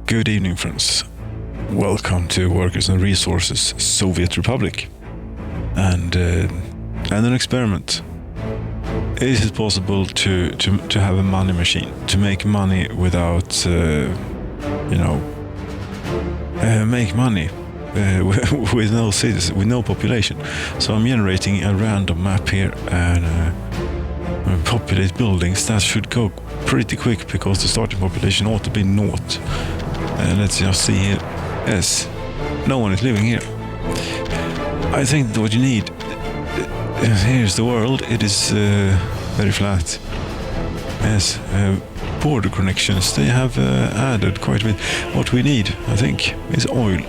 Good evening, friends. Welcome to Workers and Resources Soviet Republic. And an experiment. Is it possible to have a money machine, to make money without, make money with no citizens, with no population? So I'm generating a random map here and populate buildings. That should go pretty quick because the starting population ought to be naught. Let's just see here. Yes, no one is living here. I think that what you need, here's the world. It is very flat. Yes, border connections, they have added quite a bit. What we need, I think, is oil,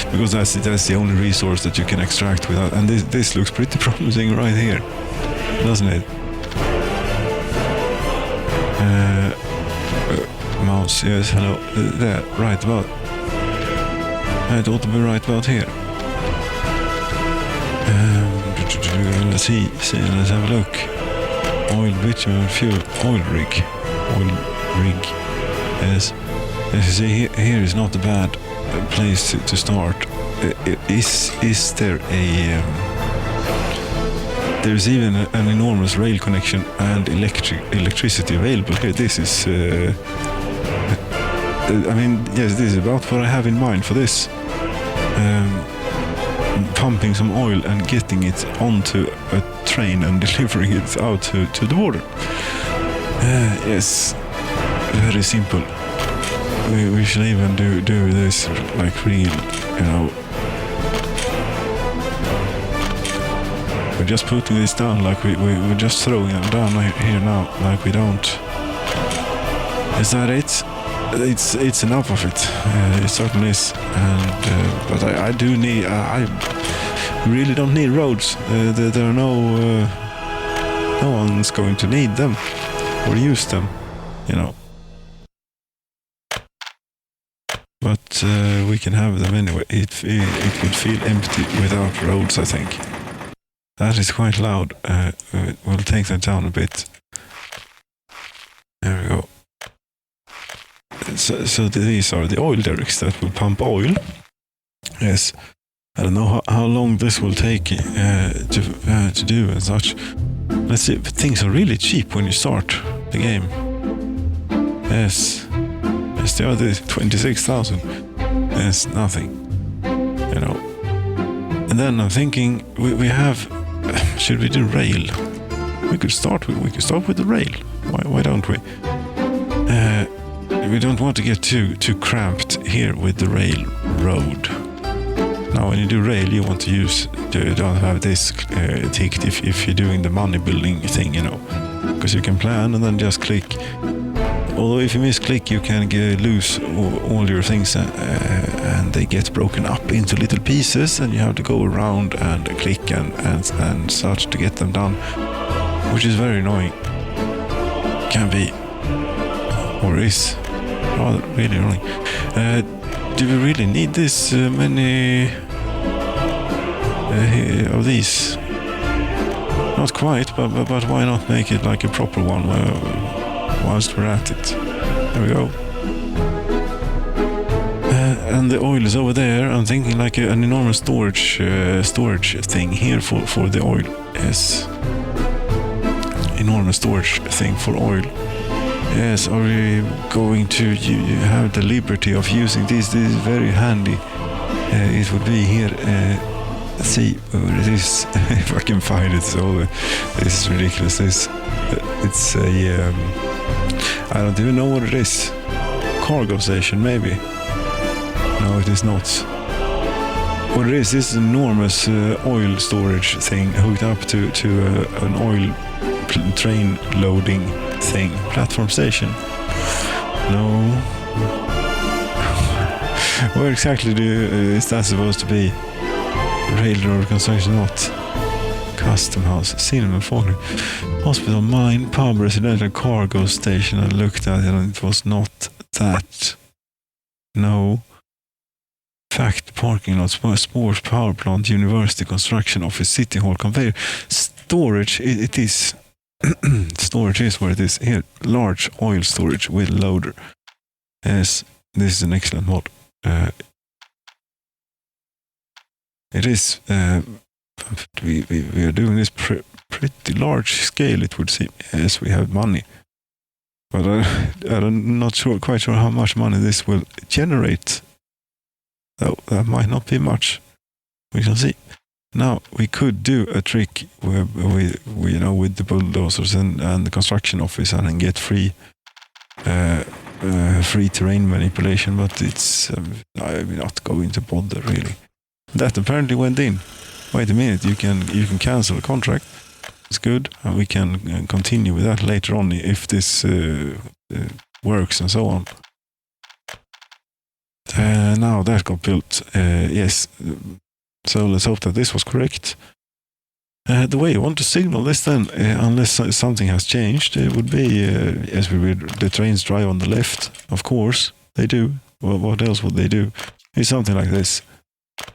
because that's the only resource that you can extract without. And this looks pretty promising right here, doesn't it? Mouse, yes, hello, there, right about. It ought to be right about here. Let's see, let's have a look. Oil, bitumen, fuel, oil rig. Yes, as you see, here is not a bad place to start. Is there a... there's even an enormous rail connection and electricity available here. This is... yes, this is about what I have in mind for this. Pumping some oil and getting it onto a train and delivering it out to the border. Yes, very simple. We should even do this like real, We're just putting this down like we're just throwing them down here now, like we don't. Is that it? It's enough of it. It certainly is. And but I do need. I really don't need roads. There are no one's going to need them or use them, But we can have them anyway. It would feel empty without roads, I think. That is quite loud. We'll take that down a bit. There we go. So these are the oil derricks that will pump oil. Yes, I don't know how long this will take to do and such. Let's see. Things are really cheap when you start the game. Yes, they are the 26,000. Yes, nothing. And then I'm thinking we have. Should we do rail? We could start with the rail. Why don't we? We don't want to get too cramped here with the railroad. Now, when you do rail, you want to you don't have this ticked if you're doing the money building thing, because you can plan and then just click. Although if you misclick, you can lose all your things and they get broken up into little pieces, and you have to go around and click and such to get them done, which is very annoying. Can be, or is. Rather, really annoying. Do we really need this many of these? Not quite, but why not make it like a proper one whilst we're at it? There we go. And the oil is over there. I'm thinking like an enormous storage thing here for the oil. Yes, enormous storage thing for oil. Yes, are we going to have the liberty of using this? This is very handy. It would be here. Let's see where it is. If I can find it. So this is ridiculous. It's a. I don't even know what it is. Cargo station, maybe. No, it is not. What it is an enormous oil storage thing hooked up to an oil train loading thing. Platform station. No. Where exactly is that supposed to be? Railroad construction, not. Custom house, cinema, foreign, hospital, mine, pub, residential, cargo station. I looked at it and it was not that. No. Fact, parking lot, sports, power plant, university, construction office, city hall, conveyor. Storage, it is. Storage is where it is here. Large oil storage with loader. Yes, this is an excellent mod. It is. We are doing this pretty large scale, it would seem, as we have money. But I'm not quite sure how much money this will generate. Though that might not be much. We shall see. Now we could do a trick where we with the bulldozers and the construction office and then get free terrain manipulation, but it's I'm not going to bother really. That apparently went in. Wait a minute, you can cancel the contract. It's good, and we can continue with that later on if this works and so on. Now that got built. Yes. So let's hope that this was correct. The way you want to signal this then, unless something has changed, it would be as the trains drive on the left. Of course, they do. Well, what else would they do? It's something like this.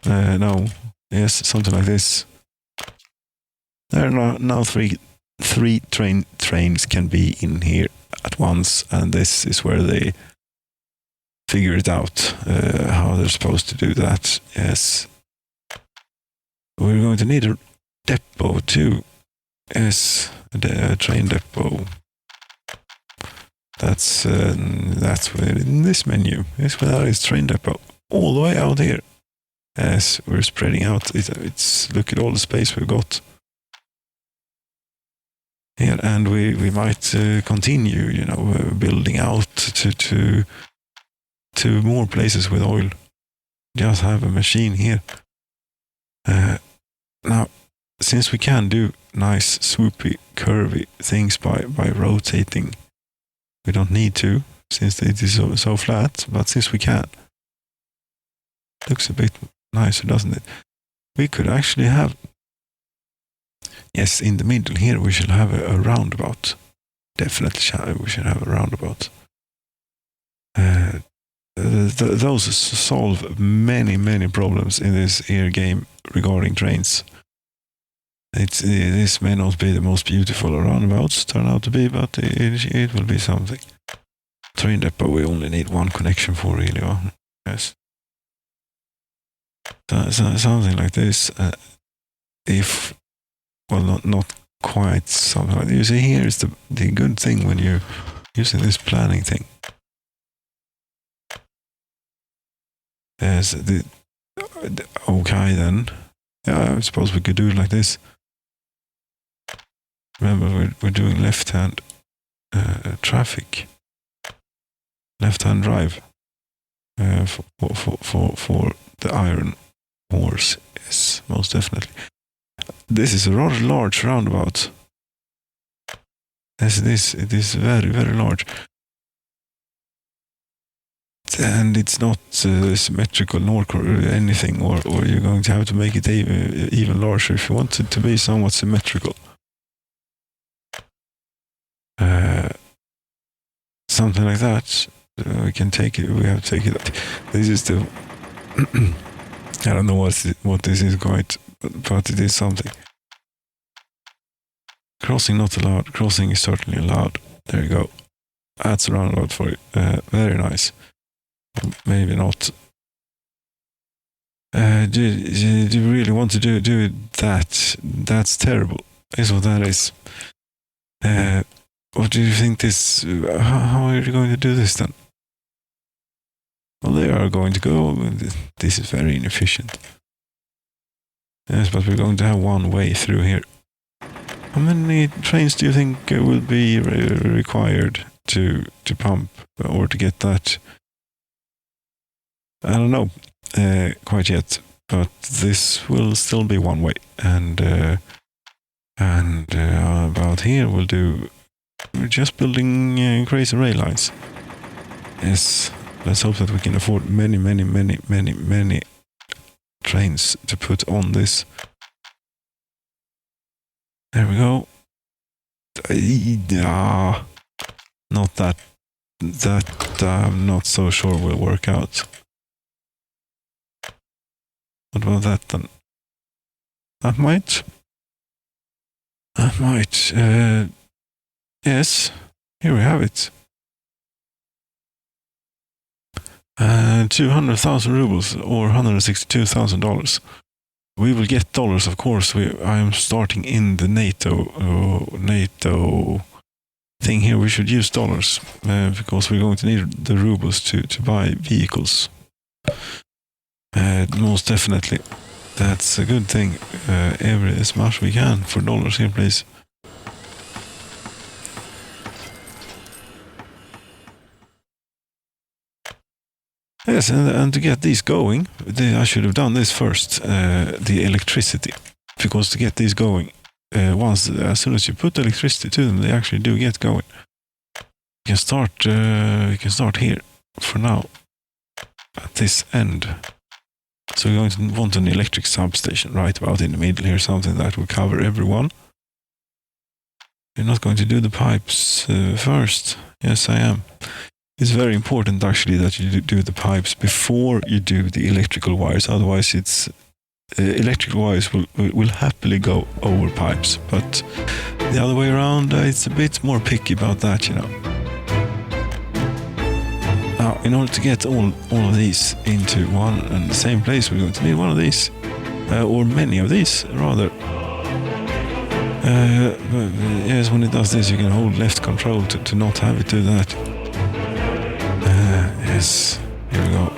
No. Yes, something like this. There are now three trains can be in here at once, and this is where they figure it out how they're supposed to do that. Yes. We're going to need a depot too. Yes, a train depot. That's where in this menu. Yes, where that is train depot. All the way out here. Yes, we're spreading out. It's look at all the space we've got here, and we might continue, building out to more places with oil. Just have a machine here. Now, since we can do nice, swoopy, curvy things by rotating, we don't need to, since it is so flat, but since we can. Looks a bit nicer, doesn't it? We could actually have, yes, in the middle here we should have a roundabout. Definitely we should have a roundabout. Those solve many problems in this here game regarding trains. This may not be the most beautiful roundabouts turn out to be, but it will be something. Train depot we only need one connection for really. Yes. So something like this. Not quite something like this. You see, here is the good thing when you're using this planning thing. Yes, okay then. Yeah, I suppose we could do it like this. Remember, we're doing left-hand traffic, left-hand drive for the iron horse. Yes, most definitely. This is a rather large roundabout. Yes, it is very large. And it's not symmetrical nor anything, or you're going to have to make it even larger if you want it to be somewhat symmetrical. Something like that. We can take it. We have to take it. This is the. I don't know what this is quite, but it is something. Crossing not allowed. Crossing is certainly allowed. There you go. That's a roundabout for you. Very nice. Maybe not. Do you really want to do that? That's terrible. Is what that is. What do you think this? How are you going to do this then? Well, they are going to go. This is very inefficient. Yes, but we're going to have one way through here. How many trains do you think will be required to pump or to get that? I don't know quite yet, but this will still be one way. And about here we're just building crazy rail lines. Yes, let's hope that we can afford many trains to put on this. There we go. Not that I'm not so sure will work out. What about that then? That might. Yes, here we have it. 200,000 rubles or $162,000. We will get dollars, of course. I am starting in the NATO thing here. We should use dollars because we're going to need the rubles to buy vehicles. Most definitely. That's a good thing. As much we can for dollars here, please. Yes, and to get these going, I should have done this first, the electricity. Because to get these going, as soon as you put electricity to them, they actually do get going. We can start here for now, at this end. So we're going to want an electric substation right about in the middle here, something that will cover everyone. You're not going to do the pipes first. Yes, I am. It's very important actually that you do the pipes before you do the electrical wires. Otherwise, it's electrical wires will happily go over pipes. But the other way around, it's a bit more picky about that, you know. Now, in order to get all of these into one and the same place, we're going to need one of these, or many of these, rather. Yes, when it does this, you can hold left control to not have it do that. Yes, here we go.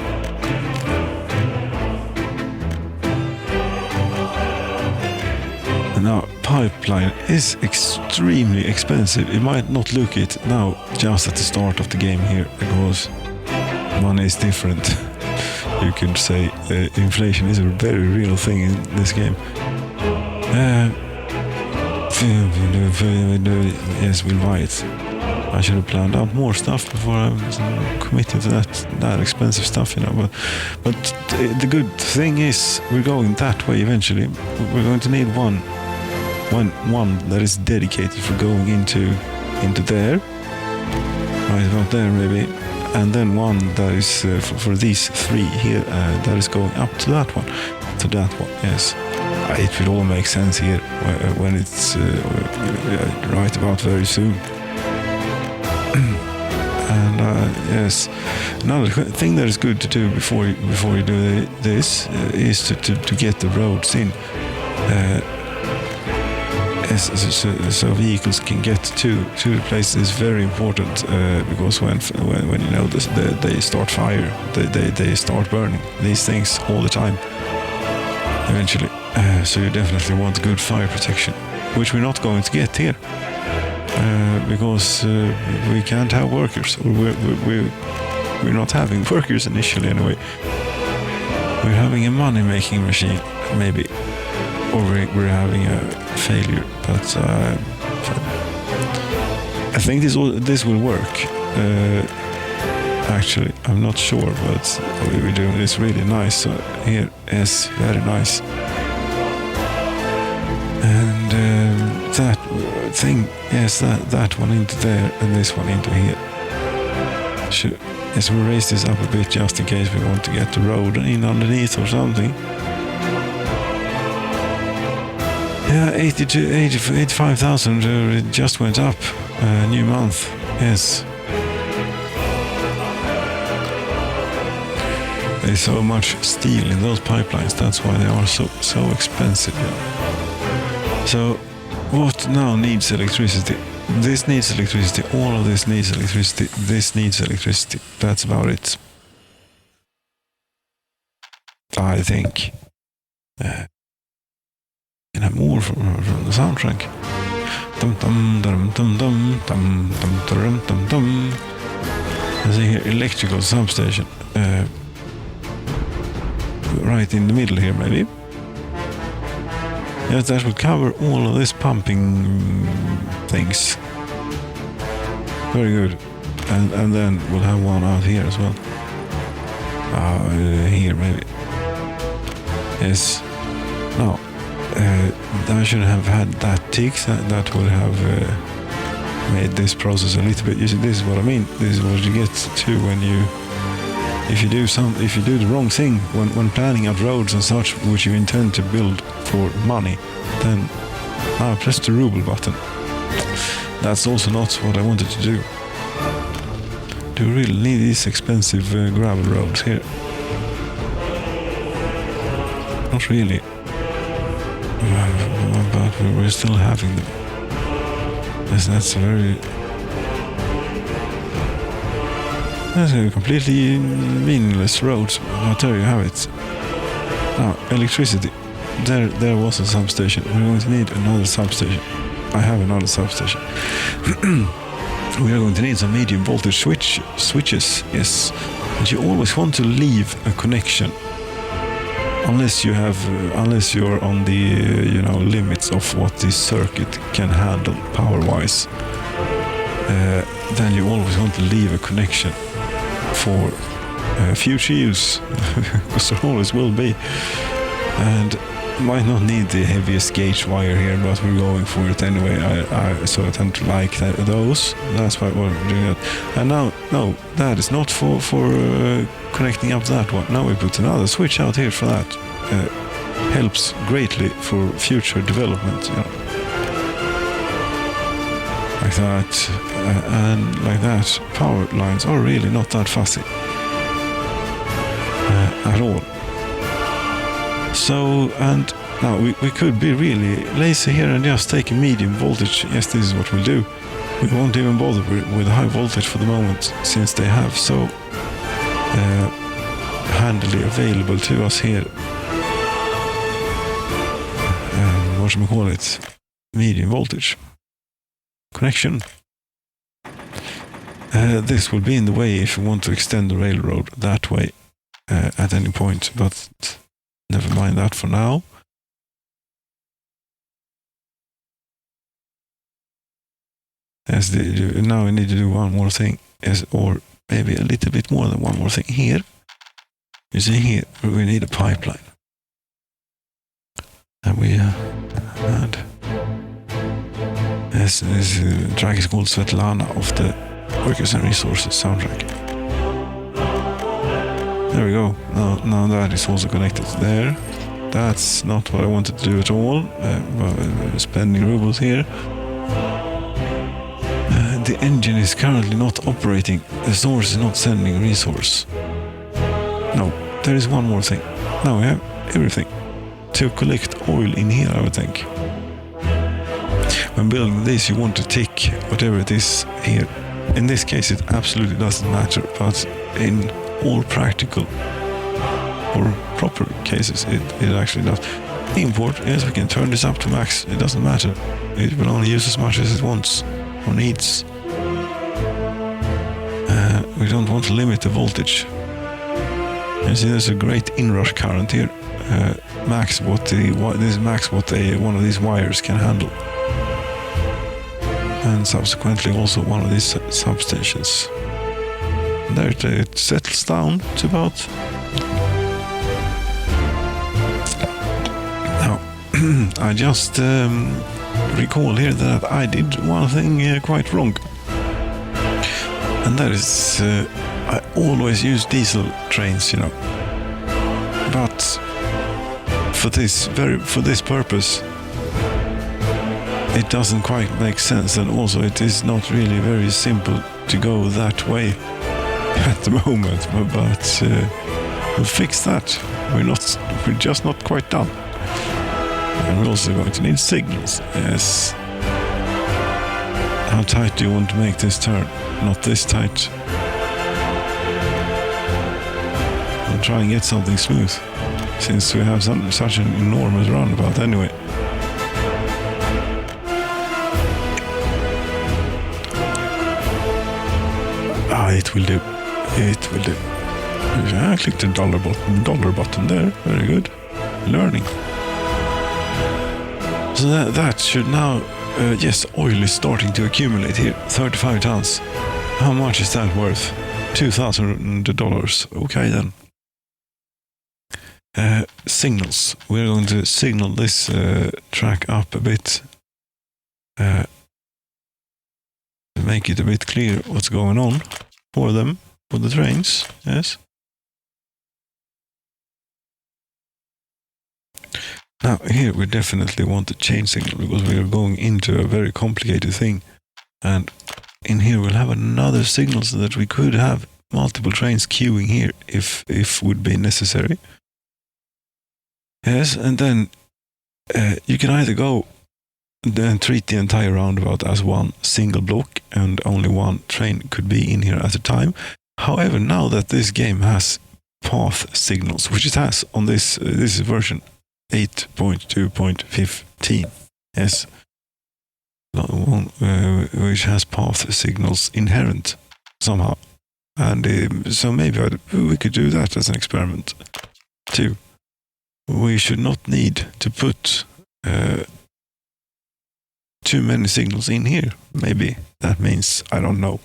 And now, pipeline is extremely expensive. You might not look it now just at the start of the game here, because money is different. You could say inflation is a very real thing in this game. Yes, we'll buy it. I should have planned out more stuff before I was committed to that expensive stuff, you know. But the good thing is we're going that way eventually. We're going to need one that is dedicated for going into there, right about there maybe, and then one that is for these three here that is going up to that one. Yes. It will all make sense here when it's right about very soon. And yes, another thing that is good to do before you do this is to get the roads in, so vehicles can get to the place. Is very important because when you know this, they start fire, they start burning these things all the time. Eventually, so you definitely want good fire protection, which we're not going to get here. Because we can't have workers, or we're not having workers initially anyway. We're having a money-making machine, maybe, or we're having a failure. But I think this will work. Actually, I'm not sure, but we're doing this really nice. So here is very nice, and that thing, yes, that one into there and this one into here. Yes, we'll raise this up a bit just in case we want to get the road in underneath or something. Yeah, 85,000 it just went up. New month, yes. There's so much steel in those pipelines, that's why they are so expensive. Yeah. So what now needs electricity? This needs electricity, all of this needs electricity, this needs electricity. That's about it, I think. Can have more from the soundtrack. Dum dum dum dum dum dum dum dum dum dum. I see here electrical substation. Right in the middle here, maybe. Yes, that will cover all of this pumping things. Very good. And then we'll have one out here as well. Here, maybe. Yes. No. I should have had that tick. That would have made this process a little bit. You see, this is what I mean. This is what you get to when you... If you do the wrong thing when planning out roads and such, which you intend to build for money, then press the ruble button. That's also not what I wanted to do. Do we really need these expensive gravel roads here? Not really. But we're still having them. That's a very... That's a completely meaningless road. But there you have it. Now, electricity. There was a substation. We're going to need another substation. I have another substation. We are going to need some medium voltage switches. Yes, and you always want to leave a connection, unless you're on the limits of what this circuit can handle power-wise. Then you always want to leave a connection for future use, because there always will be. And might not need the heaviest gauge wire here, but we're going for it anyway. So I tend to like those. That's why we're doing that. And now, no, that is not for connecting up that one. Now we put another switch out here for that. Helps greatly for future development. Like that, and like that. Power lines are really not that fussy at all. So, and now we could be really lazy here and just take a medium voltage. Yes, this is what we'll do. We won't even bother with high voltage for the moment, since they have so handily available to us here. What should we call it? Medium voltage connection. This will be in the way if you want to extend the railroad that way at any point, but never mind that for now. Now we need to do one more thing, or maybe a little bit more than one more thing here. You see here, we need a pipeline. And we had this track is called Svetlana of the Workers and Resources soundtrack. There we go. Now that is also connected there. That's not what I wanted to do at all. Spending rubles here. The engine is currently not operating. The source is not sending a resource. No, there is one more thing. Now we have everything. To collect oil in here, I would think. When building this, you want to tick whatever it is here. In this case, it absolutely doesn't matter, but in all practical or proper cases, it actually does. Import, yes, we can turn this up to max. It doesn't matter. It will only use as much as it wants or needs. We don't want to limit the voltage. You see, there's a great inrush current here. Max what one of these wires can handle, and subsequently also one of these substations. There it settles down to about. Now, I just recall here that I did one thing quite wrong, and that is I always use diesel trains, but for this purpose it doesn't quite make sense, and also it is not really very simple to go that way at the moment, but we'll fix that. We're just not quite done. And we're also going to need signals. Yes. How tight do you want to make this turn? Not this tight. I'll try and get something smooth, since we have such an enormous roundabout anyway. It will do. It will do. I clicked the dollar button there. Very good. Learning. So that should now... yes, oil is starting to accumulate here. 35 tons. How much is that worth? $2,000. Okay then. Signals. We're going to signal this track up a bit. Make it a bit clear what's going on for them, for the trains. Yes. Now here we definitely want a chain signal, because we are going into a very complicated thing, and in here we'll have another signal so that we could have multiple trains queuing here if would be necessary. Yes, and then you can either go and treat the entire roundabout as one single block and only one train could be in here at a time. However, now that this game has path signals, which it has on this is version 8.2.15, yes, which has path signals inherent somehow, and so maybe we could do that as an experiment too. We should not need to put too many signals in here. Maybe that means, I don't know,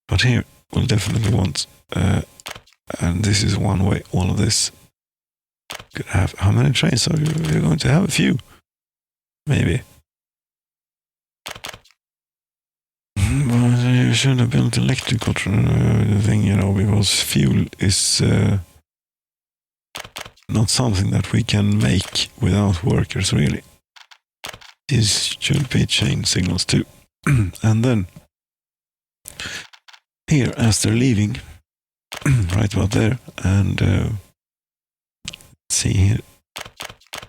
but here we'll definitely want, and this is one way. All of this could have, how many trains are you going to have? A few, maybe. But you should have built electrical thing, because fuel is not something that we can make without workers, really. These should be chain signals too. And then here, as they're leaving, right about there, and let's see here,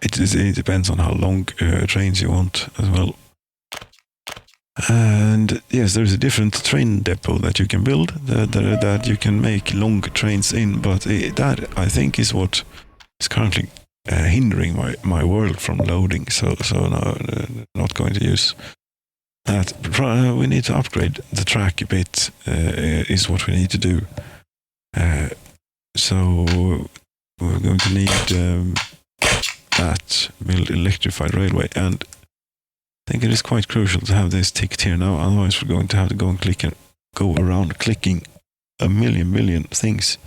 it depends on how long trains you want as well. And yes, there's a different train depot that you can build that you can make long trains in, but that I think is what is currently hindering my world from loading. So no, not going to use that. We need to upgrade the track a bit. Is what we need to do. So we're going to need that build electrified railway, and I think it is quite crucial to have this ticked here now, otherwise we're going to have to go and go around clicking a million things.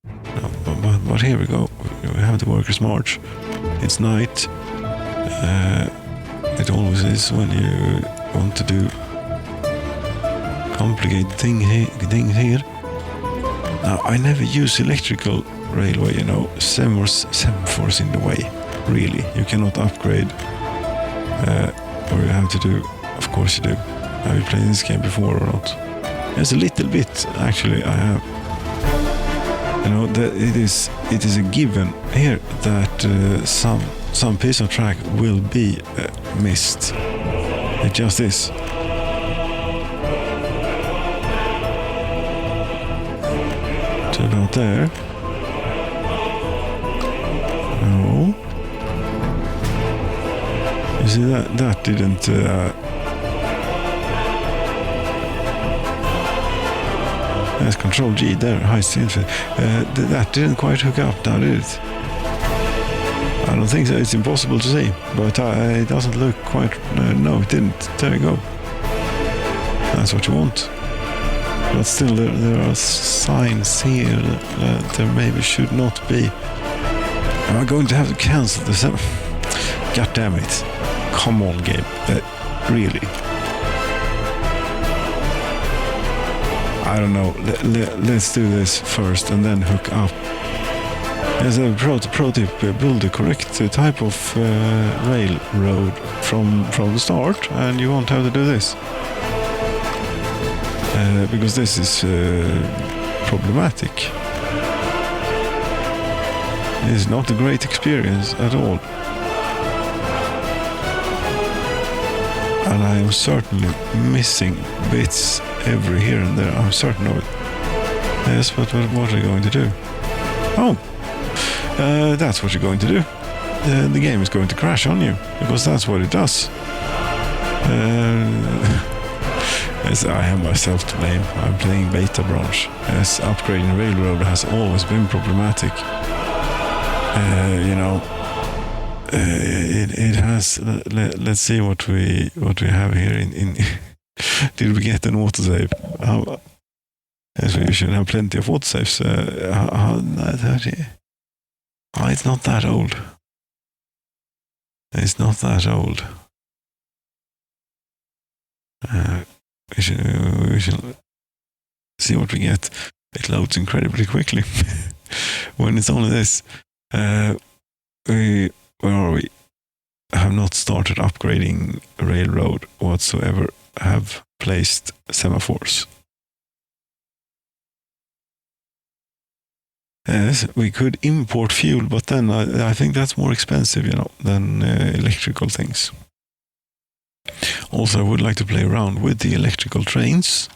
No, but here we go. We have the workers' march. It's night. It always is when you want to do complicated things here. Now, I never use electrical railway, semaphores in the way. Really, you cannot upgrade. Or you have to do, of course you do. Have you played this game before or not? Yes, a little bit, actually, I have. That it is a given here that some piece of track will be missed. It just is. To about there. No. You see that didn't. There's Control G there, high speed. That didn't quite hook up now, did it? I don't think so. It's impossible to see, but it doesn't look quite. No, it didn't. There you go. That's what you want. But still, there are signs here that there maybe should not be. Am I going to have to cancel this? God damn it. Come on, game. Really? I don't know. Let's do this first and then hook up. As a pro tip, build the correct type of railroad from the start, and you won't have to do this. Because this is problematic. It's not a great experience at all. And I am certainly missing bits every here and there. I'm certain of it. Yes, but what are you going to do? Oh, that's what you're going to do. The game is going to crash on you, because that's what it does. Yes, I have myself to blame. I'm playing beta branch. Yes, upgrading railroad has always been problematic. It has. Let's see what we have here. In did we get an autosave? Yes, we should have plenty of autosaves. It's not that old. It's not that old. We should see what we get. It loads incredibly quickly when it's only this. Where are we? I have not started upgrading railroad whatsoever. have placed semaphores. Yes, we could import fuel, but then I think that's more expensive, than electrical things. Also, I would like to play around with the electrical trains.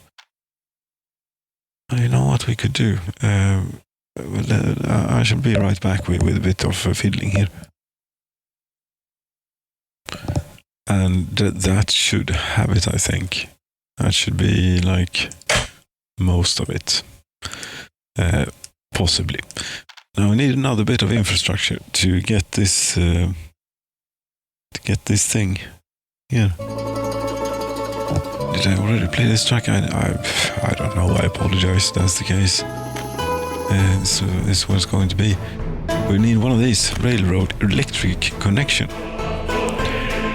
You know what we could do? I shall be right back with a bit of fiddling here. And that should have it, I think. That should be like most of it. Possibly. Now we need another bit of infrastructure to get this thing here. Did I already play this track? I don't know. I apologize. That's the case. So this is what it's going to be. We need one of these railroad electric connection.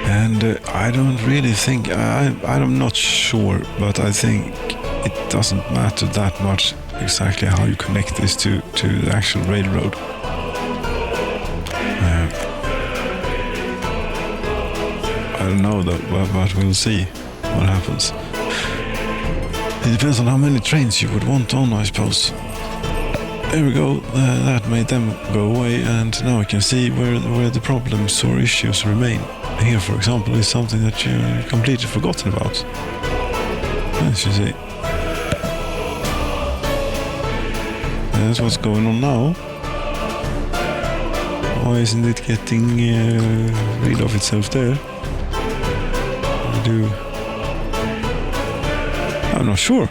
And I don't really think, I'm not sure, but I think it doesn't matter that much exactly how you connect this to the actual railroad. I don't know though, but we'll see what happens. It depends on how many trains you would want on, I suppose. There we go, that made them go away, and now we can see where the problems or issues remain. Here, for example, is something that you completely forgotten about. As you see. That's what's going on now. Why isn't it getting rid of itself there? I'm not sure.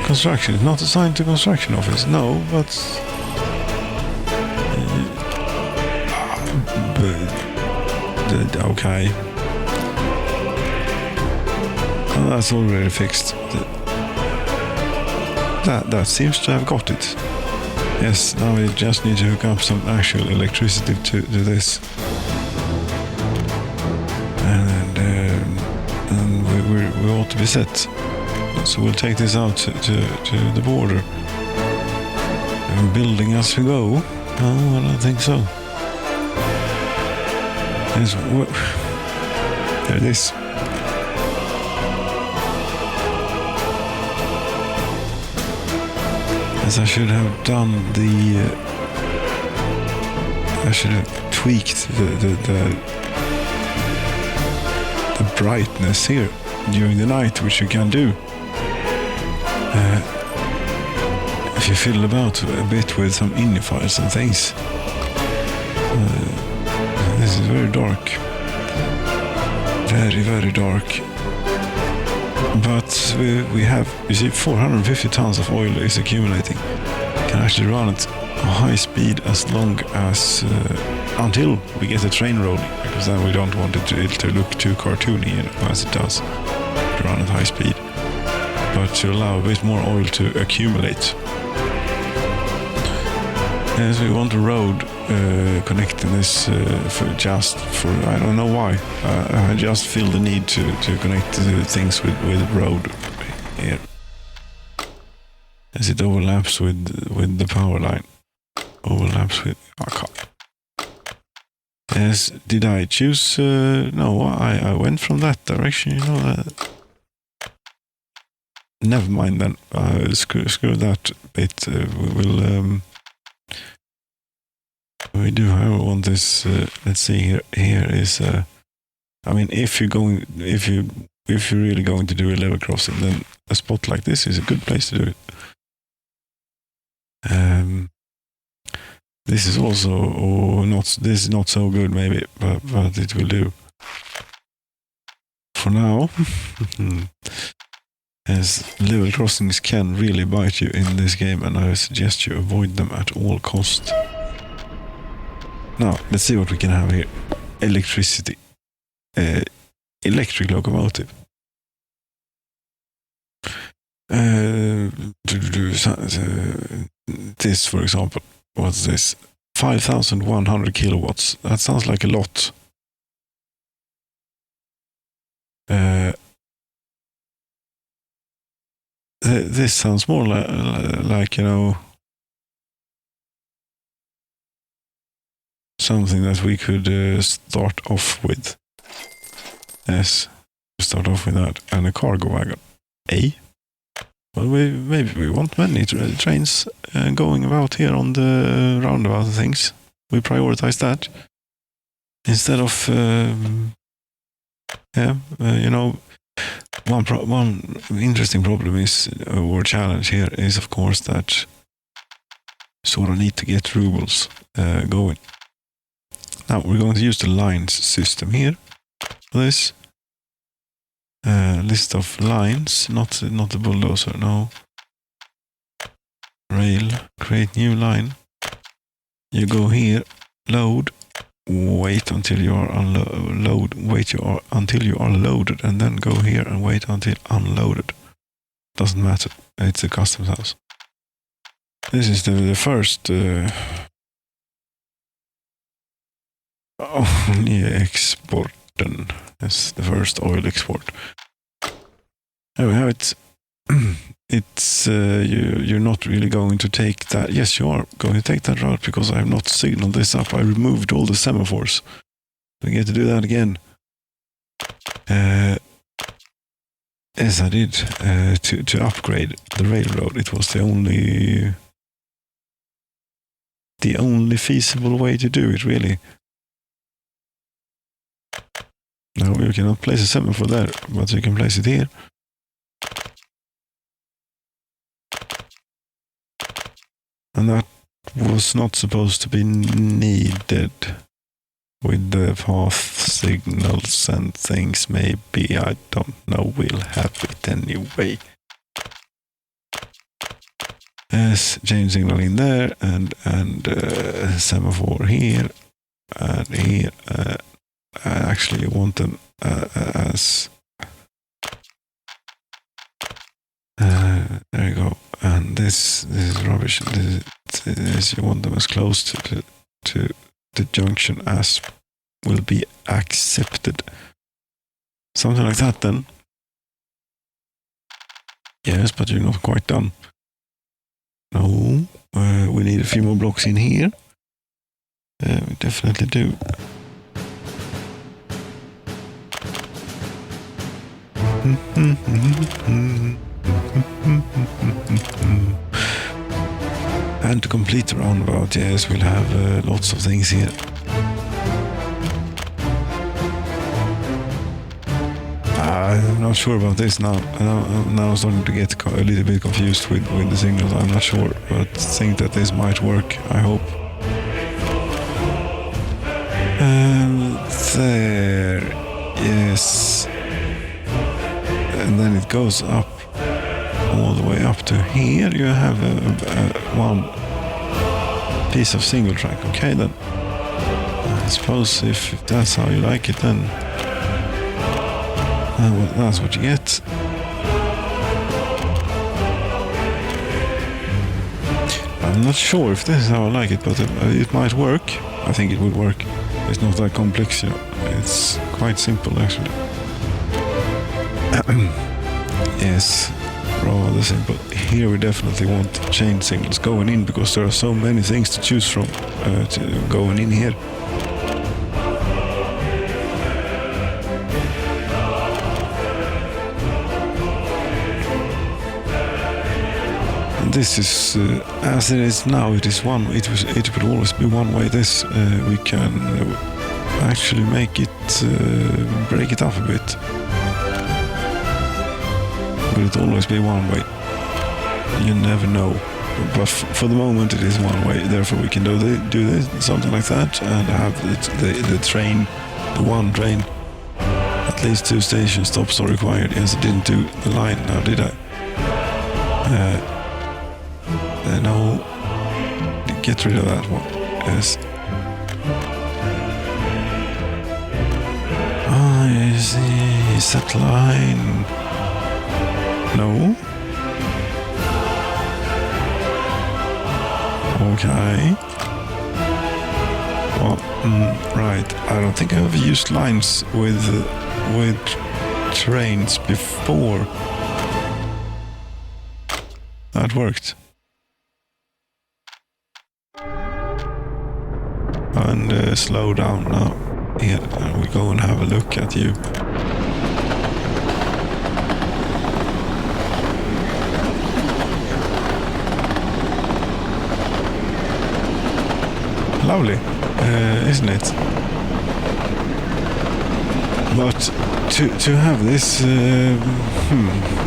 Construction is not assigned to construction office. No, but okay. Well, that's already fixed. That seems to have got it. Yes, now we just need to hook up some actual electricity to this. And we ought to be set. So we'll take this out to the border. And building as we go? No, I don't think so. Yes, there it is. As I should have done I should have tweaked the brightness here during the night, which you can do. If you fiddle about a bit with some unifiers and things. This is very dark. Very, very dark. But we have, you see, 450 tons of oil is accumulating. Can actually run at a high speed as long as until we get the train rolling, because then we don't want it to look too cartoony, as it does to run at high speed. But to allow a bit more oil to accumulate. Yes, we want a road connecting this for I don't know why. I just feel the need to connect the things with road here, as it overlaps with the power line. Overlaps with. Yes, did I choose? No, I went from that direction. That. Never mind then. Screw that bit. We will. We do, however, want this. Let's see here. Here is. I mean, if you're really going to do a level crossing, then a spot like this is a good place to do it. This is also not. This is not so good, maybe, but it will do. For now. As level crossings can really bite you in this game, and I suggest you avoid them at all costs. Now, let's see what we can have here. Electricity. Electric locomotive. This, for example, what's this? 5,100 kilowatts. That sounds like a lot. This sounds more like something that we could start off with. Yes, to start off with that. And a cargo wagon. Well, maybe we want many trains going about here on the roundabout things. We prioritize that. Instead of, one interesting problem is, or challenge here is, of course, that sort of need to get rubles going. Now we're going to use the lines system here. This list of lines, not the bulldozer. No. Rail, create new line. You go here, load, wait until you are until you are loaded, and then go here and wait until unloaded. Doesn't matter. It's a customs house. This is the first exporten. That's the first oil export. There we have it. It's you're not really going to take that. Yes, you are going to take that route because I have not signaled this up. I removed all the semaphores. We get to do that again. Yes, I did. To upgrade the railroad. It was the only feasible way to do it, really. Now you cannot place a semaphore there, but you can place it here. And that was not supposed to be needed with the path signals and things. Maybe, I don't know, we'll have it anyway. Yes, change signal in there, and semaphore here, and here. I actually want them as... there you go. And this is rubbish. This you want them as close to the junction as will be accepted. Something like that then. Yes, but you're not quite done. No, we need a few more blocks in here. We definitely do. And to complete the roundabout, yes, we'll have lots of things here. I'm not sure about this now. Now I'm starting to get a little bit confused with the signals. I'm not sure, but think that this might work, I hope. There, yes. And then it goes up all the way up to here. You have one piece of single track. Okay, then. I suppose if that's how you like it, then that's what you get. I'm not sure if this is how I like it, but it might work. I think it would work. It's not that complex, you know. It's quite simple, actually. Yes, rather simple. Here we definitely want chain signals going in because there are so many things to choose from to going in here. And this is as it is now. It is one. It would always be one way. This we can actually make it break it up a bit. Will it always be one way? You never know. But for the moment it is one way. Therefore we can do this, something like that, and have the train, the one train. At least 2 station stops are required. Yes, I didn't do the line now, did I? No. Get rid of that one. Yes. I see. Is that line? No. Okay. Well, right. I don't think I've ever used lines with trains before. That worked. And slow down now. Here, and we go and have a look at you. lovely, isn't it? But to have this,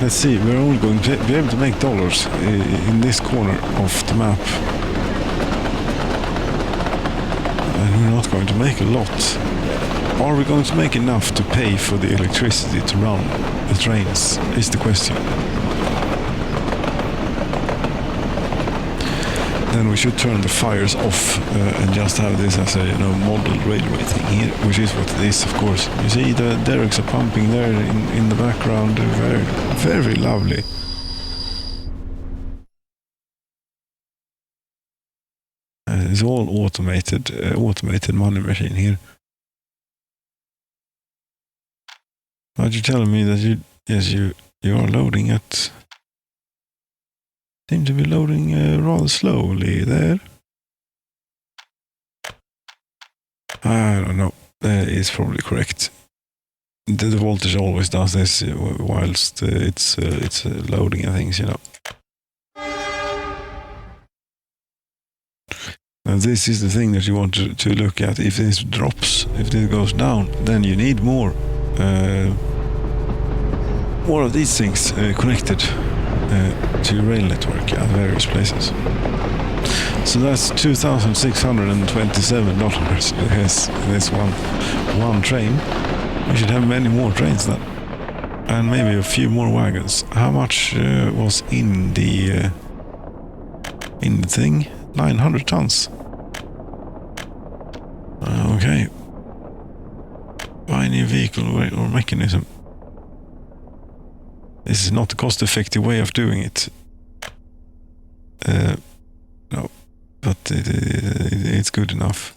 let's see, we're only going to be able to make dollars in this corner of the map. And we're not going to make a lot. Are we going to make enough to pay for the electricity to run the trains, is the question. Then we should turn the fires off and just have this as a model railway thing here, which is what it is, of course. You see the derricks are pumping there in the background. Very, very lovely. It's all automated money machine here. But you're telling me that you are loading at. Seem to be loading rather slowly there. I don't know. That is probably correct. The voltage always does this whilst it's loading and things, Now this is the thing that you want to look at. If this drops, if this goes down, then you need more of these things connected to your rail network at various places. So that's $2,627. Yes, this one train. We should have many more trains then, and maybe a few more wagons. How much was in the thing? 900 tons. Okay. Buy a new vehicle or mechanism. This is not a cost-effective way of doing it. No, but it's good enough.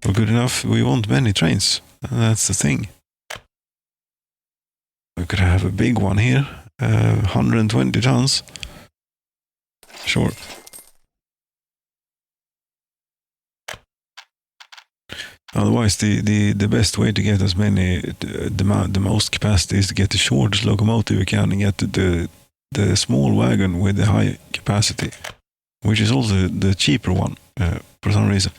Well, good enough. We want many trains, and that's the thing. We could have a big one here, 120 tons. Sure. Otherwise, the best way to get as many, the most capacity is to get the shortest locomotive you can and get the small wagon with the high capacity, which is also the cheaper one for some reason.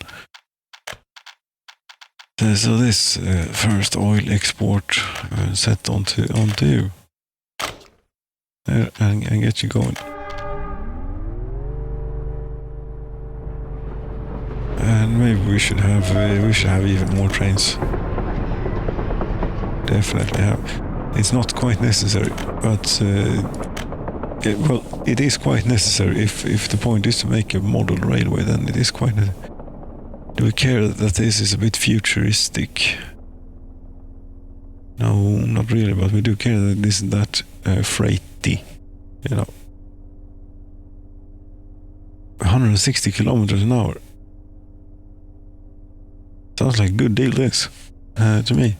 So this first oil export set onto you and get you going. And maybe we should have even more trains. Definitely have. It's not quite necessary, but it is quite necessary. If the point is to make a model railway, then it is quite necessary. Do we care that this is a bit futuristic? No, not really, but we do care that this is that freighty, 160 kilometers an hour. Sounds like a good deal, this, to me.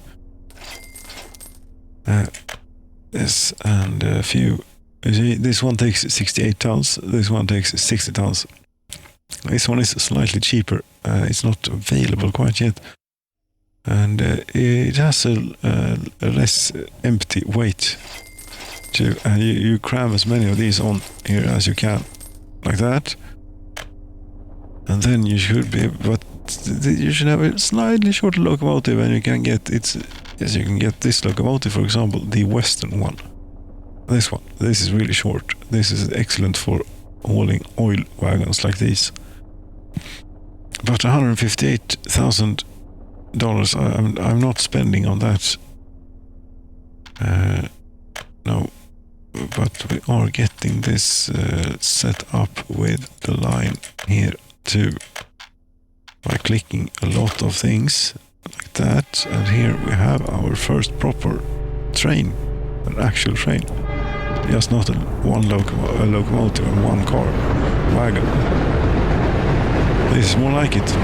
This and a few. You see, this one takes 68 tons, this one takes 60 tons. This one is slightly cheaper. It's not available quite yet. And it has a less empty weight. You cram as many of these on here as you can. Like that. And then you should be, but you should have a slightly shorter locomotive, and you can get you can get this locomotive, for example, the western one. This one. This is really short. This is excellent for hauling oil wagons like these. But $158,000 I'm not spending on that. No, but we are getting this set up with the line here too, by clicking a lot of things like that. And here we have our first proper train, an actual train, just not a locomotive and one car wagon. This is more like it.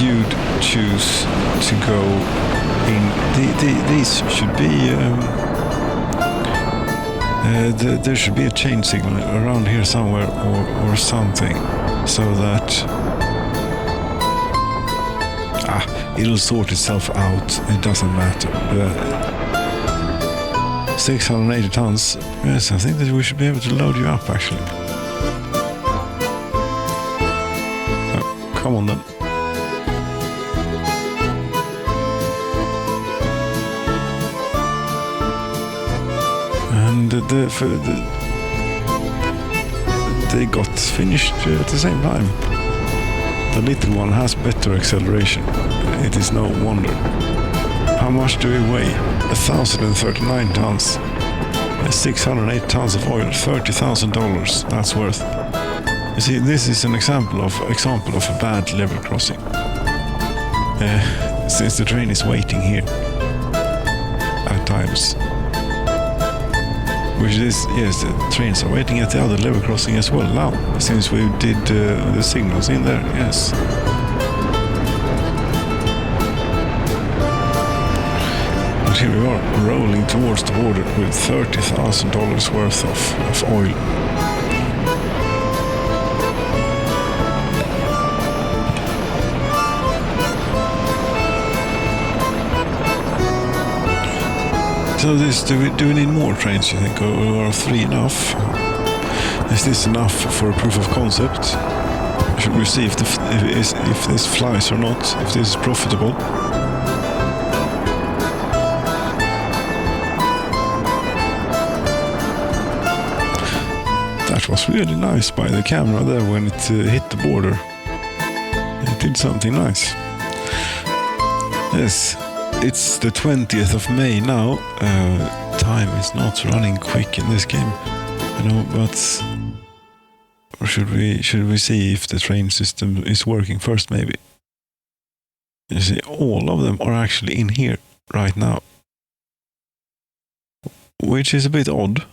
you'd choose to go in. These should be. There should be a change signal around here somewhere, or something, so that it'll sort itself out. It doesn't matter. 680 tons. Yes, I think that we should be able to load you up actually. Come on then. And they got finished at the same time. The little one has better acceleration. It is no wonder. How much do we weigh? 1,039 tons. 608 tons of oil. $30,000. That's worth. You see, this is an example of a bad level crossing. Since the train is waiting here at times. Which is, yes, the trains are waiting at the other level crossing as well now, since we did the signals in there, yes. But here we are, rolling towards the border with $30,000 worth of oil. So do we need more trains, you think, or are 3 enough? Is this enough for a proof of concept? Should we see if this flies or not, if this is profitable? That was really nice by the camera there when it hit the border. It did something nice. Yes. It's the 20th of May now. Time is not running quick in this game, you know. But should we see if the train system is working first? Maybe. You see, all of them are actually in here right now, which is a bit odd.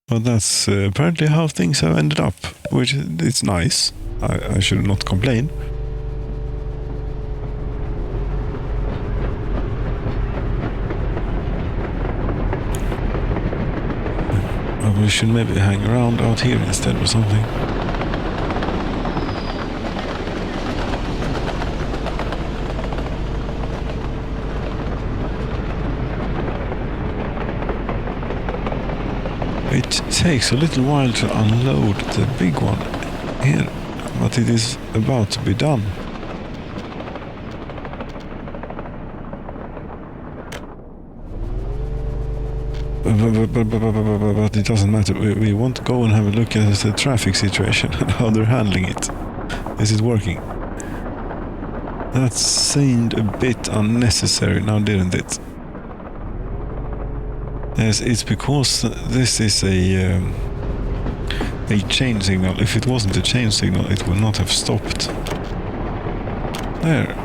But that's apparently how things have ended up, which it's nice. I should not complain. We should maybe hang around out here instead or something. It takes a little while to unload the big one here, but it is about to be done. But it doesn't matter. We want to go and have a look at the traffic situation and how they're handling it. Is it working? That seemed a bit unnecessary now, didn't it? Yes, it's because this is a chain signal. If it wasn't a chain signal, it would not have stopped. There.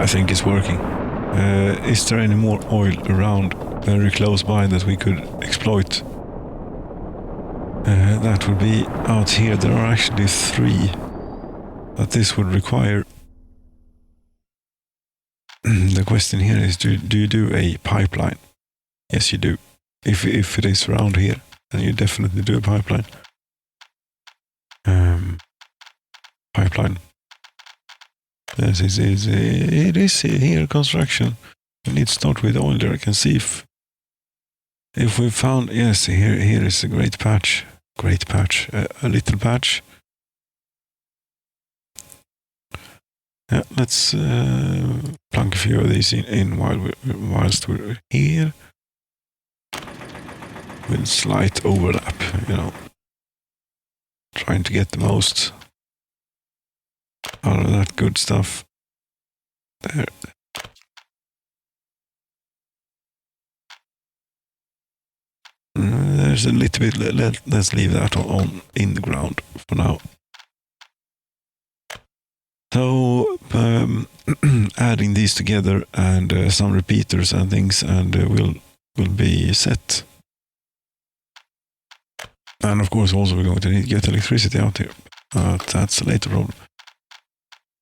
I think it's working. Is there any more oil around very close by that we could exploit? That would be out here. There are actually 3. But this would require... The question here is, do you do a pipeline? Yes, you do. If it is around here, then you definitely do a pipeline. Pipeline. Yes, it is here, construction. We need to start with oil there. I can see if we found, yes, here is a great patch. Great patch. A little patch. Yeah, let's plunk a few of these in whilst we're here. With slight overlap, you know. Trying to get the most out of that good stuff. There. There there's a little bit. Let's leave that on in the ground for now. So adding these together and some repeaters and things, and will be set. And of course, also we're going to need to get electricity out here. That's a later problem.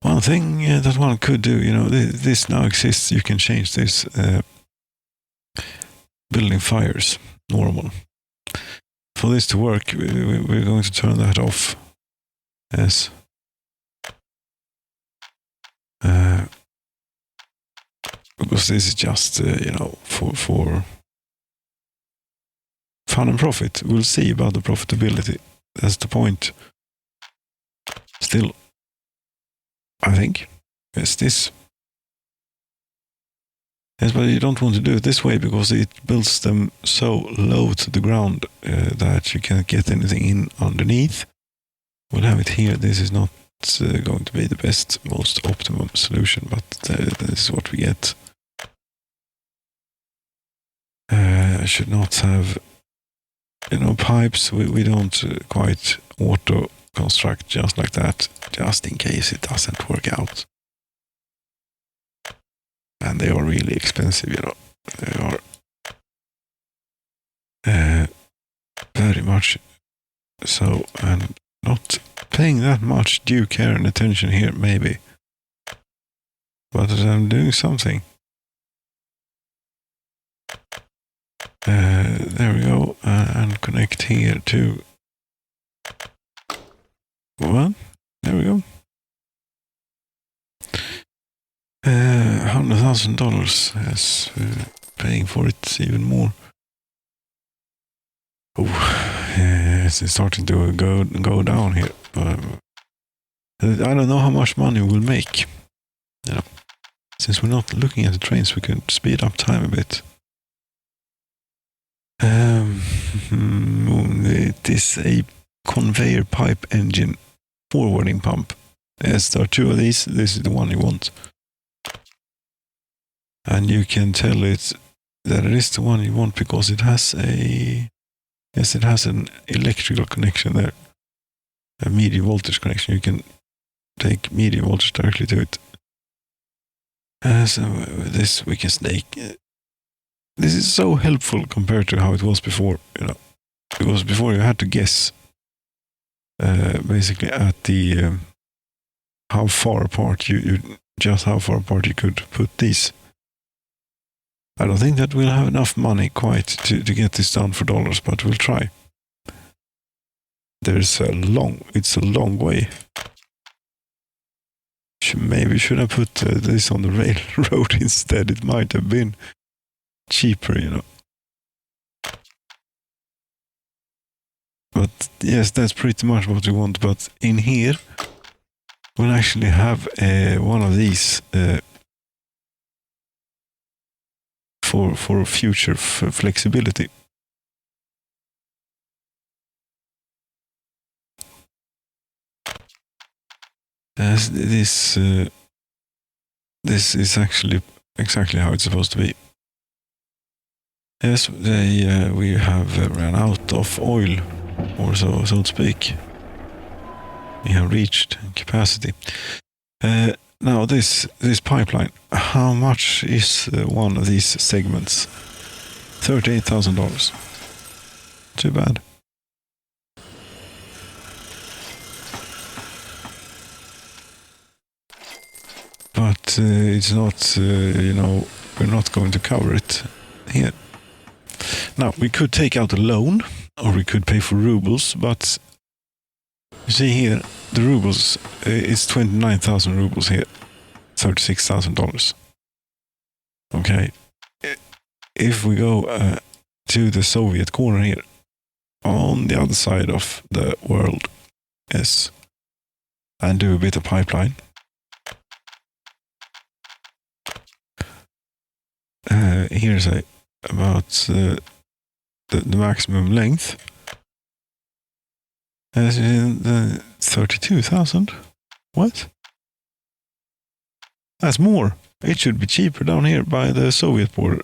One thing that one could do, you know, this now exists. You can change this building fires normal. For this to work, we're going to turn that off. Yes. Because this is just, you know, for fun and profit. We'll see about the profitability. That's the point. Still, I think, yes, this. Yes, but you don't want to do it this way because it builds them so low to the ground that you can't get anything in underneath. We'll have it here. This is not going to be the best, most optimum solution, but this is what we get. I should not have, you know, pipes. We don't quite auto construct just like that, just in case it doesn't work out. And they are really expensive, you know. They are very much so, and not paying that much due care and attention here, maybe. But I'm doing something. There we go, and connect here to one. There we go. $100,000. Yes, paying for it even more. Oh, it's starting to go down here. I don't know how much money we'll make. You know, since we're not looking at the trains, we can speed up time a bit. It is a conveyor pipe engine forwarding pump. Yes, there are two of these. This is the one you want. And you can tell it that it is the one you want because it has a... Yes, it has an electrical connection there. A medium voltage connection. You can take medium voltage directly to it. So with this we can snake. This is so helpful compared to how it was before, you know. Because before you had to guess basically at the how far apart you could put these. I don't think that we'll have enough money quite to get this done for dollars, but we'll try. It's a long way. Maybe should I put this on the railroad instead? It might have been cheaper, you know. But yes, that's pretty much what we want. But in here, we'll actually have one of these for future flexibility. As this is actually exactly how it's supposed to be. Yes, we have ran out of oil, or so to speak. We have reached capacity. Now this pipeline, how much is one of these segments? $38,000. Too bad. But it's not, you know, we're not going to cover it here. Now, we could take out a loan, or we could pay for rubles, but you see here, the rubles is 29,000 rubles here, $36,000. Okay, if we go to the Soviet corner here, on the other side of the world, yes, and do a bit of pipeline. Here's about the maximum length. As in the 32,000. What? That's more. It should be cheaper down here by the Soviet border.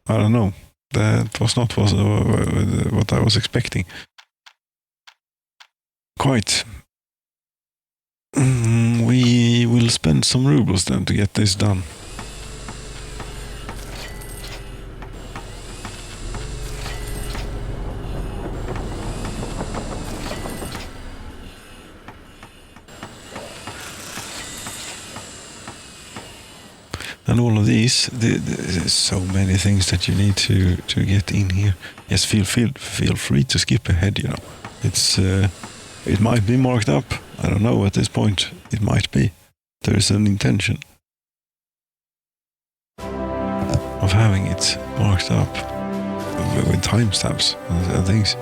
I don't know. That was not what I was expecting. Quite. We will spend some rubles then to get this done. And all of these, there's so many things that you need to get in here. Yes, feel free to skip ahead. You know, it might be marked up. I don't know at this point. It might be. There is an intention of having it marked up with timestamps and things.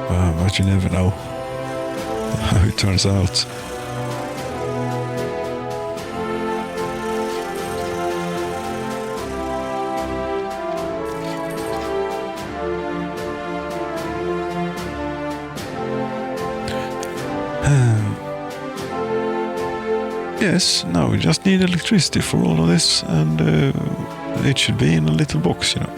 But you never know how it turns out. Yes, now we just need electricity for all of this, and it should be in a little box, you know.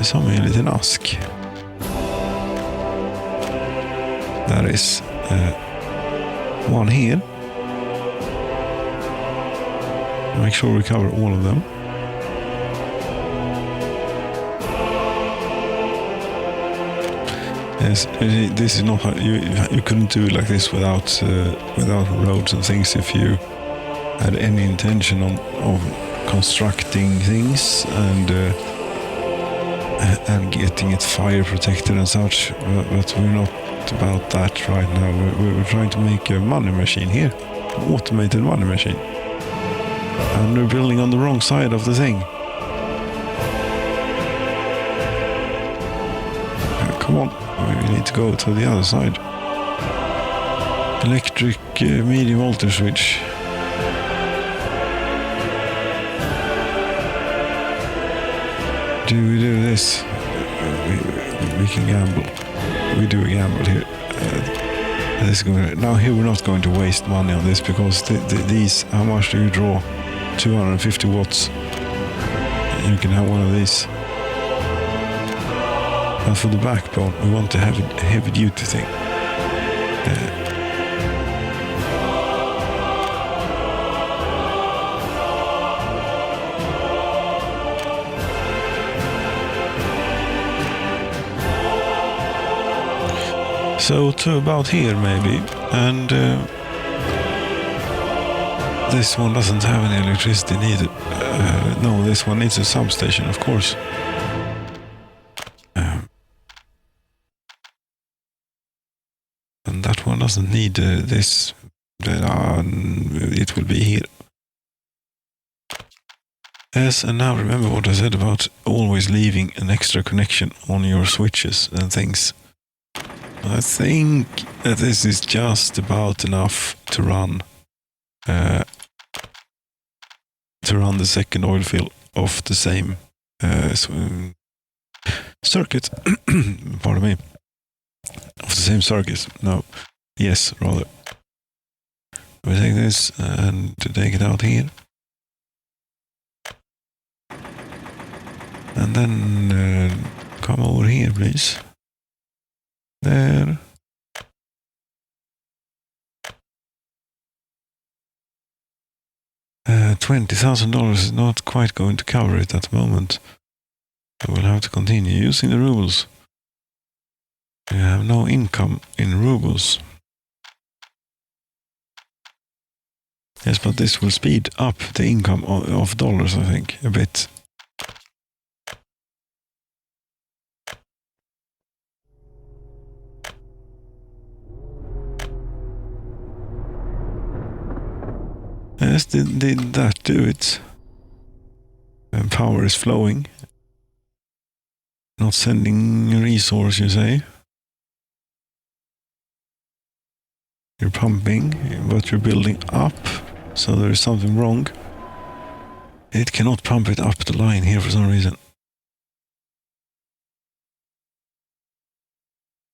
Som en liten ask. There is one here. Make sure we cover all of them. Yes, this is not how you couldn't do it like this without roads and things if you had any intention of constructing things and getting it fire protected and such. But we're not about that right now. We're trying to make a money machine here, an automated money machine, and we're building on the wrong side of the thing. Come on. We need to go to the other side. Electric medium voltage switch. Do we do this? We can gamble. We do a gamble here. Now here we're not going to waste money on this because these, how much do you draw? 250 watts. You can have one of these. And for the backbone, we want to have a heavy-duty thing. So to about here maybe, and this one doesn't have any electricity needed. No, this one needs a substation, of course. And that one doesn't need this. It will be here. Yes, and now remember what I said about always leaving an extra connection on your switches and things. I think that this is just about enough to run the second oil fill of the same circuit. Pardon me. Of the same circuit. No. Yes, rather. We take this and take it out here. And then come over here, please. There. $20,000 is not quite going to cover it at the moment. I will have to continue using the rubles. We have no income in rubles. Yes, but this will speed up the income of dollars, I think, a bit. Yes, did that do it? And power is flowing. Not sending resource, you say? You're pumping, but you're building up, so there is something wrong. It cannot pump it up the line here for some reason.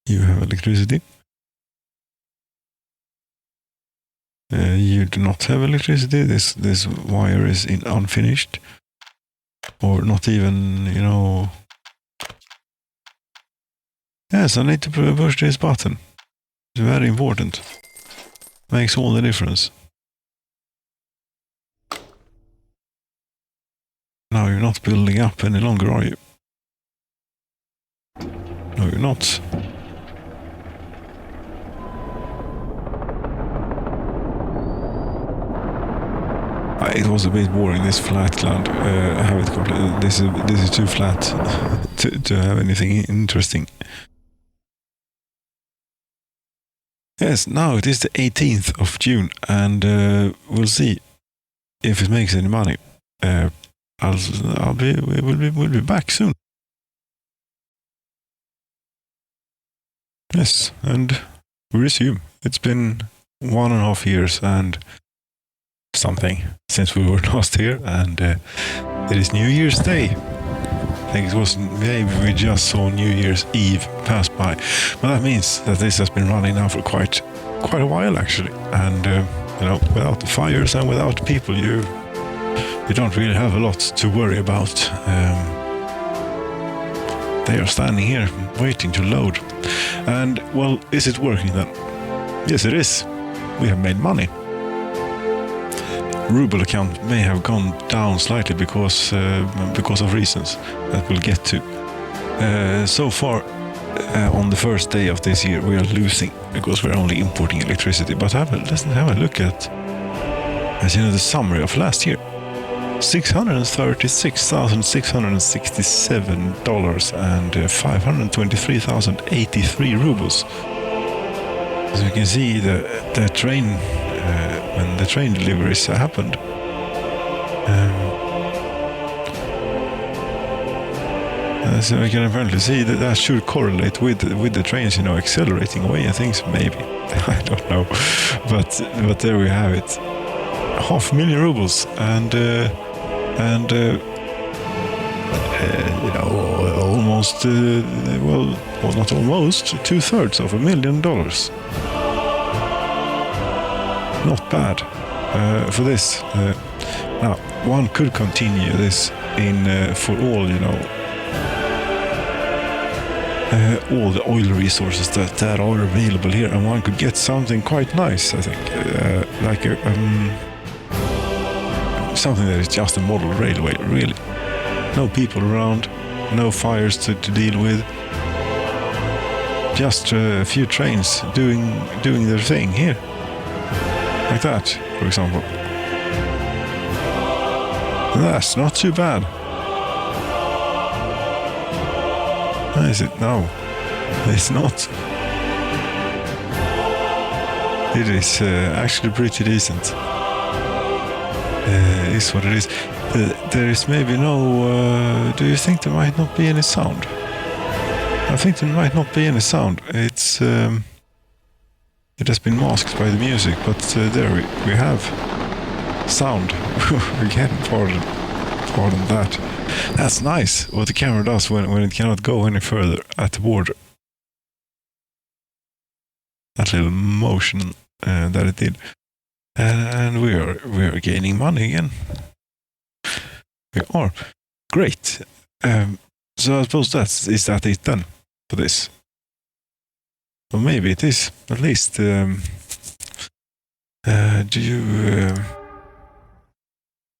You have electricity. You do not have electricity. This wire is unfinished, or not even, you know. Yes, I need to push this button. It's very important. Makes all the difference. Now you're not building up any longer, are you? No, you're not. It was a bit boring, this flat land. I have it complete. This is too flat to have anything interesting. Yes, now it is the 18th of June, and we'll see if it makes any money. We'll be back soon. Yes, and we resume. It's been 1.5 years and something since we were last here, and it is New Year's Day. I think it was, maybe we just saw New Year's Eve pass by, but that means that this has been running now for quite a while actually, and you know, without the fires and without people, you don't really have a lot to worry about. They are standing here waiting to load, and well, is it working then? Yes, it is. We have made money. Ruble account may have gone down slightly because of reasons that we'll get to. So far, on the first day of this year, we are losing because we're only importing electricity. But let's have a look at, as you know, the summary of last year. $636,667 and 523,083 rubles. As you can see, the train. When the train deliveries happened. So I can apparently see that should correlate with the trains, you know, accelerating away and things. Maybe I don't know, but there we have it. 500,000 rubles and you know, almost well, not almost, 2/3 of $1 million. Not bad for this. Now, one could continue this for all, you know, all the oil resources that are available here, and one could get something quite nice, I think, like something that is just a model railway, really. No people around, no fires to deal with, just a few trains doing their thing here. Like that, for example. That's not too bad. Is it? No, it's not. It is actually pretty decent. Is what it is. There is maybe no... do you think there might not be any sound? I think there might not be any sound. It's... it has been masked by the music, but there we have sound. Again, pardon that. That's nice, what the camera does when it cannot go any further at the border. That little motion that it did. And we are gaining money again. We are. Great. So I suppose is that it then for this? Well, maybe it is. At least, do you...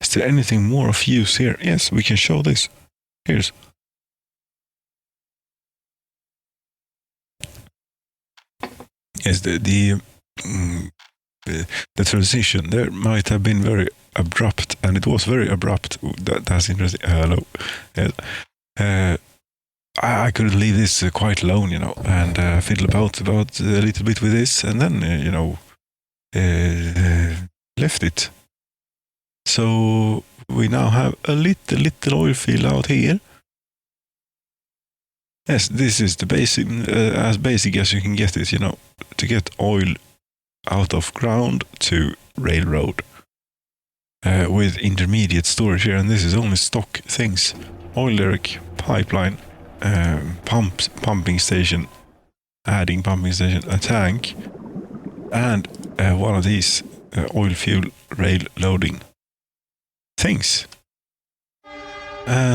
is there anything more of use here? Yes, we can show this. Here's... Yes, the transition there might have been very abrupt, and it was very abrupt. That's interesting. Hello. Yes. I could leave this quite alone, you know, and fiddle about a little bit with this, and then, you know, left it. So we now have a little oil field out here. Yes, this is the basic, as basic as you can get it, you know, to get oil out of ground to railroad with intermediate storage here, and this is only stock things. Oil derrick, pipeline, pumping station, adding pumping station, a tank, and one of these oil fuel rail loading things.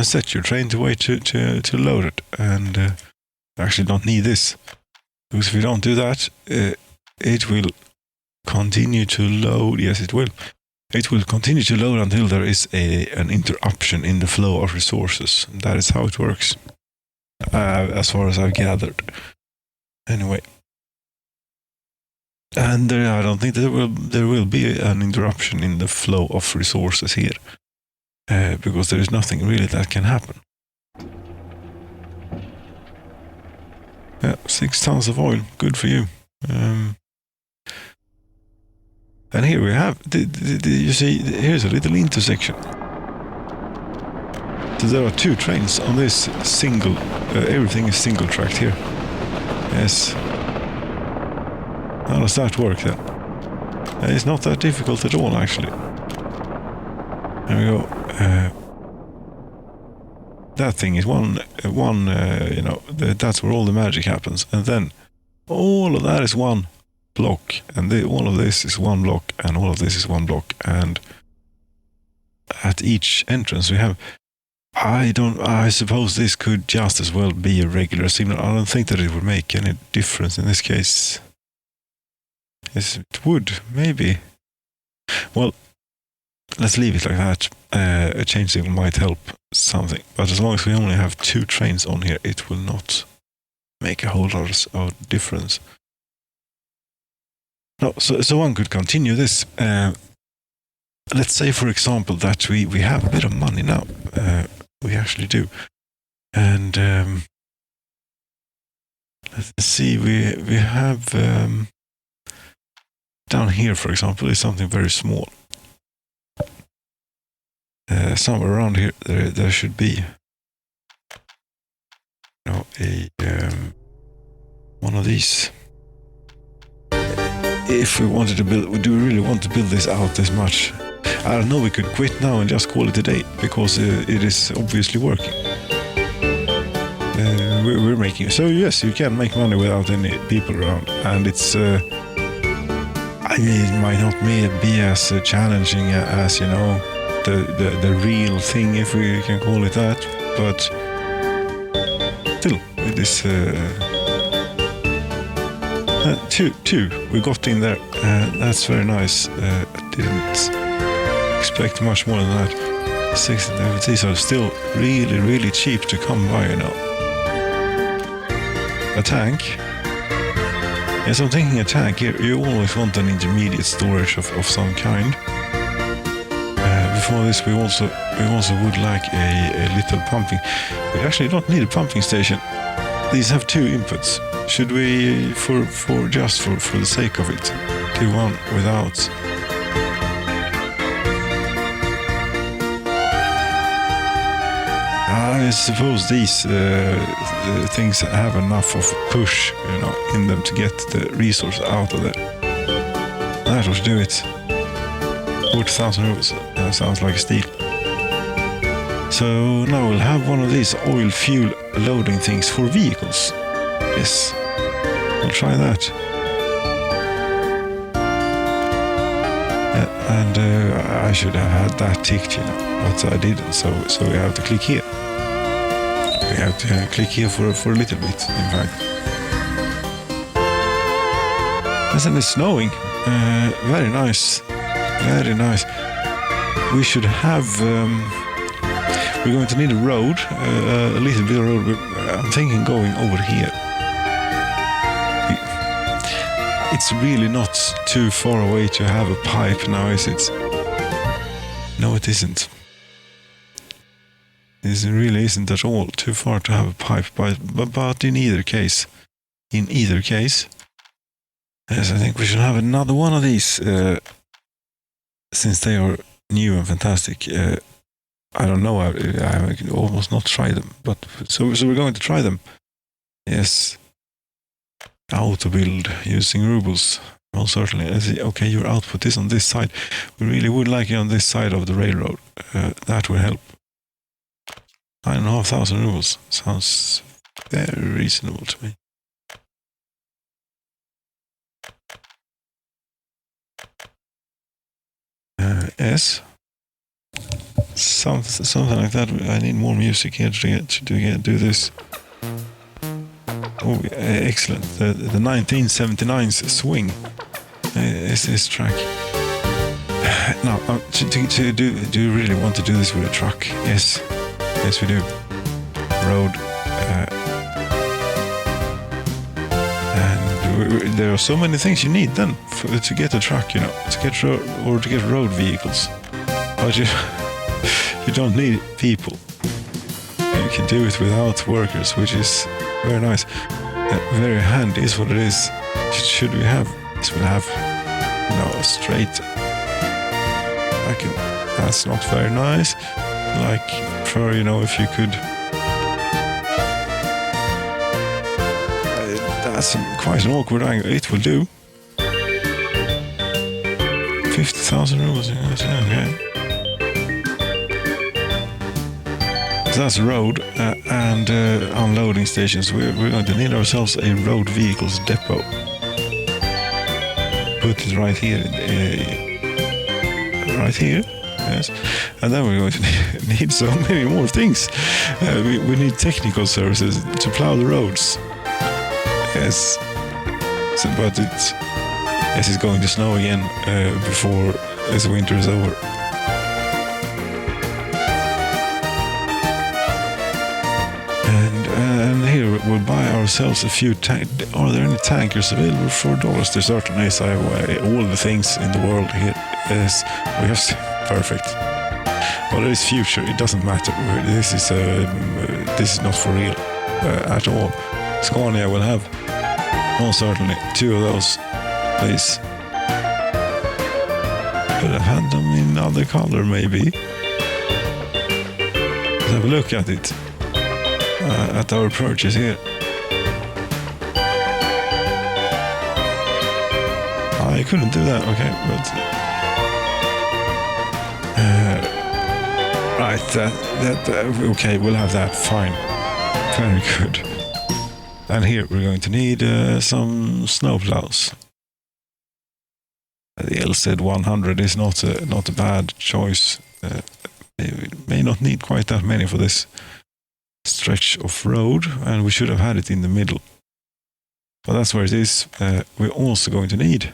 Set your train to wait to load it, and actually don't need this, because if we don't do that, it will continue to load. Yes, it will. It will continue to load until there is an interruption in the flow of resources. That is how it works, as far as I've gathered. Anyway, and I don't think that there will be an interruption in the flow of resources here, because there is nothing really that can happen. Yeah, 6 tons of oil, good for you. And here we have, you see, here's a little intersection. So there are 2 trains on this single, everything is single tracked here. Yes. How does that work then? It's not that difficult at all, actually. There we go. That thing is one, you know, that's where all the magic happens. And then all of that is one block, and all of this is one block, and all of this is one block, and at each entrance we have, I suppose this could just as well be a regular signal. I don't think that it would make any difference in this case. Yes, it would, maybe. Well, let's leave it like that. A change signal might help something, but as long as we only have 2 trains on here, it will not make a whole lot of difference. No, so one could continue this. Let's say, for example, that we have a bit of money now. We actually do. And let's see, we have down here, for example, is something very small. Somewhere around here, there should be, you know, one of these. If we wanted to build, do we really want to build this out this much? I don't know, we could quit now and just call it a day, because it is obviously working. We're making, so yes, you can make money without any people around, and it's, I mean, it might not be as challenging as, you know, the real thing, if we can call it that, but still, it is, two we got in there. That's very nice. Didn't expect much more than that. 60 these are still really cheap to come by, you know. A tank. Yes, I'm thinking a tank here. You always want an intermediate storage of some kind. Before this, we also would like a little pumping. We actually don't need a pumping station. These have 2 inputs. Should we, for the sake of it, do one without? I suppose these things have enough of a push, you know, in them to get the resource out of there. That would do it. 40,000 rubles. Sounds like a steal. So now we'll have one of these oil fuel loading things for vehicles. Yes, we'll try that. Yeah, and I should have had that ticked, you know, but I didn't. So we have to click here. We have to click here for a little bit, in fact. Isn't it snowing? Very nice. Very nice. We should have... we're going to need a road, a little bit of road. I'm thinking going over here. It's really not too far away to have a pipe now, is it? No, it isn't. It really isn't at all too far to have a pipe, but in either case, yes, I think we should have another one of these, since they are new and fantastic. I don't know, I can almost not try them, but so we're going to try them. Yes. Auto build using rubles. Most certainly. Let's see. Okay, your output is on this side. We really would like it on this side of the railroad. That will help. 9,500 rubles. Sounds very reasonable to me. Yes. Something like that. I need more music here to do this. Oh, excellent. The 1979's swing is this track. Now, do you really want to do this with a truck? Yes. Yes, we do. Road. And there are so many things you need then to get a truck, you know, to get road vehicles. But you don't need people. You can do it without workers, which is very nice. Very handy is what it is. Should we have? This will have, you know, a straight. That's not very nice. Like, for, you know, if you could. That's quite an awkward angle. It will do. 50,000 rubles. Okay. So that's a road and unloading stations. We're going to need ourselves a road vehicles depot. Put it right here. Right here. Yes. And then we're going to need so many more things. We need technical services to plow the roads. Yes. So, but it's going to snow again before this winter is over. And here we'll buy ourselves a few Are there any tankers available for $4? There certainly is. I have all the things in the world here. Yes, we have perfect. But it is future. It doesn't matter. This is not for real at all. Scania will have most certainly 2 of those. Please. Could have had them in other color maybe. Let's have a look at it. At our purchase here. I couldn't do that, okay, but right, okay, we'll have that, fine, very good. And here we're going to need some snowplows. The LZ 100 is not a bad choice. We may not need quite that many for this stretch of road, and we should have had it in the middle. But that's where it is. We're also going to need,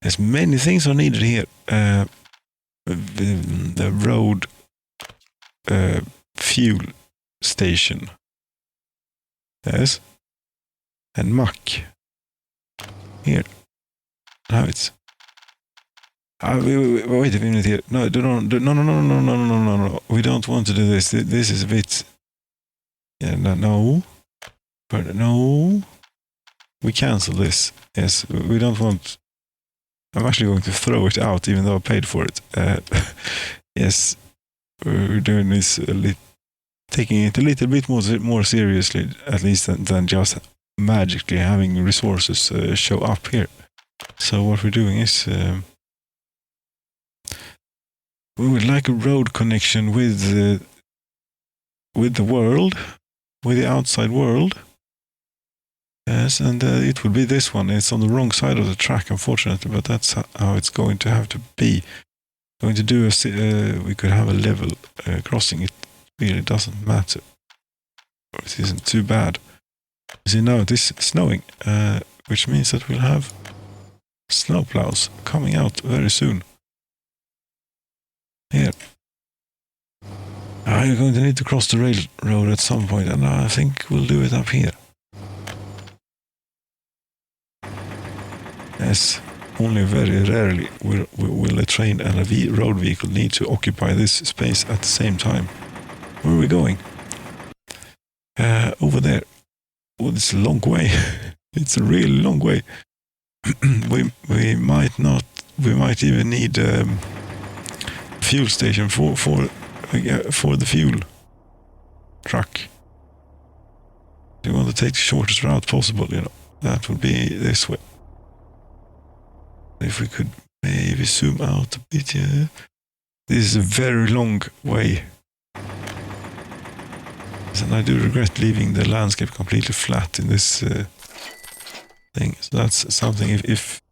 as many things are needed here. The road fuel station. Yes. And muck. Here. Now it's. Wait a minute here. No. We don't want to do this. This is a bit. Yeah, no. But no. We cancel this. Yes, we don't want. I'm actually going to throw it out, even though I paid for it. Yes, we're doing this, taking it a little bit more seriously, at least than just magically having resources show up here. So what we're doing is we would like a road connection with the world, with the outside world. Yes, and it will be this one. It's on the wrong side of the track, unfortunately, but that's how it's going to have to be. Going to do we could have a level crossing. It really doesn't matter. It isn't too bad. You see, now it is snowing, which means that we'll have snowplows coming out very soon. Here. You're going to need to cross the railroad at some point, and I think we'll do it up here. Yes, only very rarely will a train and a road vehicle need to occupy this space at the same time. Where are we going? Over there. Oh, it's a long way. It's a really long way. we might even need a fuel station for the fuel truck. You want to take the shortest route possible, you know. That would be this way. If we could maybe zoom out a bit, yeah. This is a very long way. And I do regret leaving the landscape completely flat in this thing. So that's something, if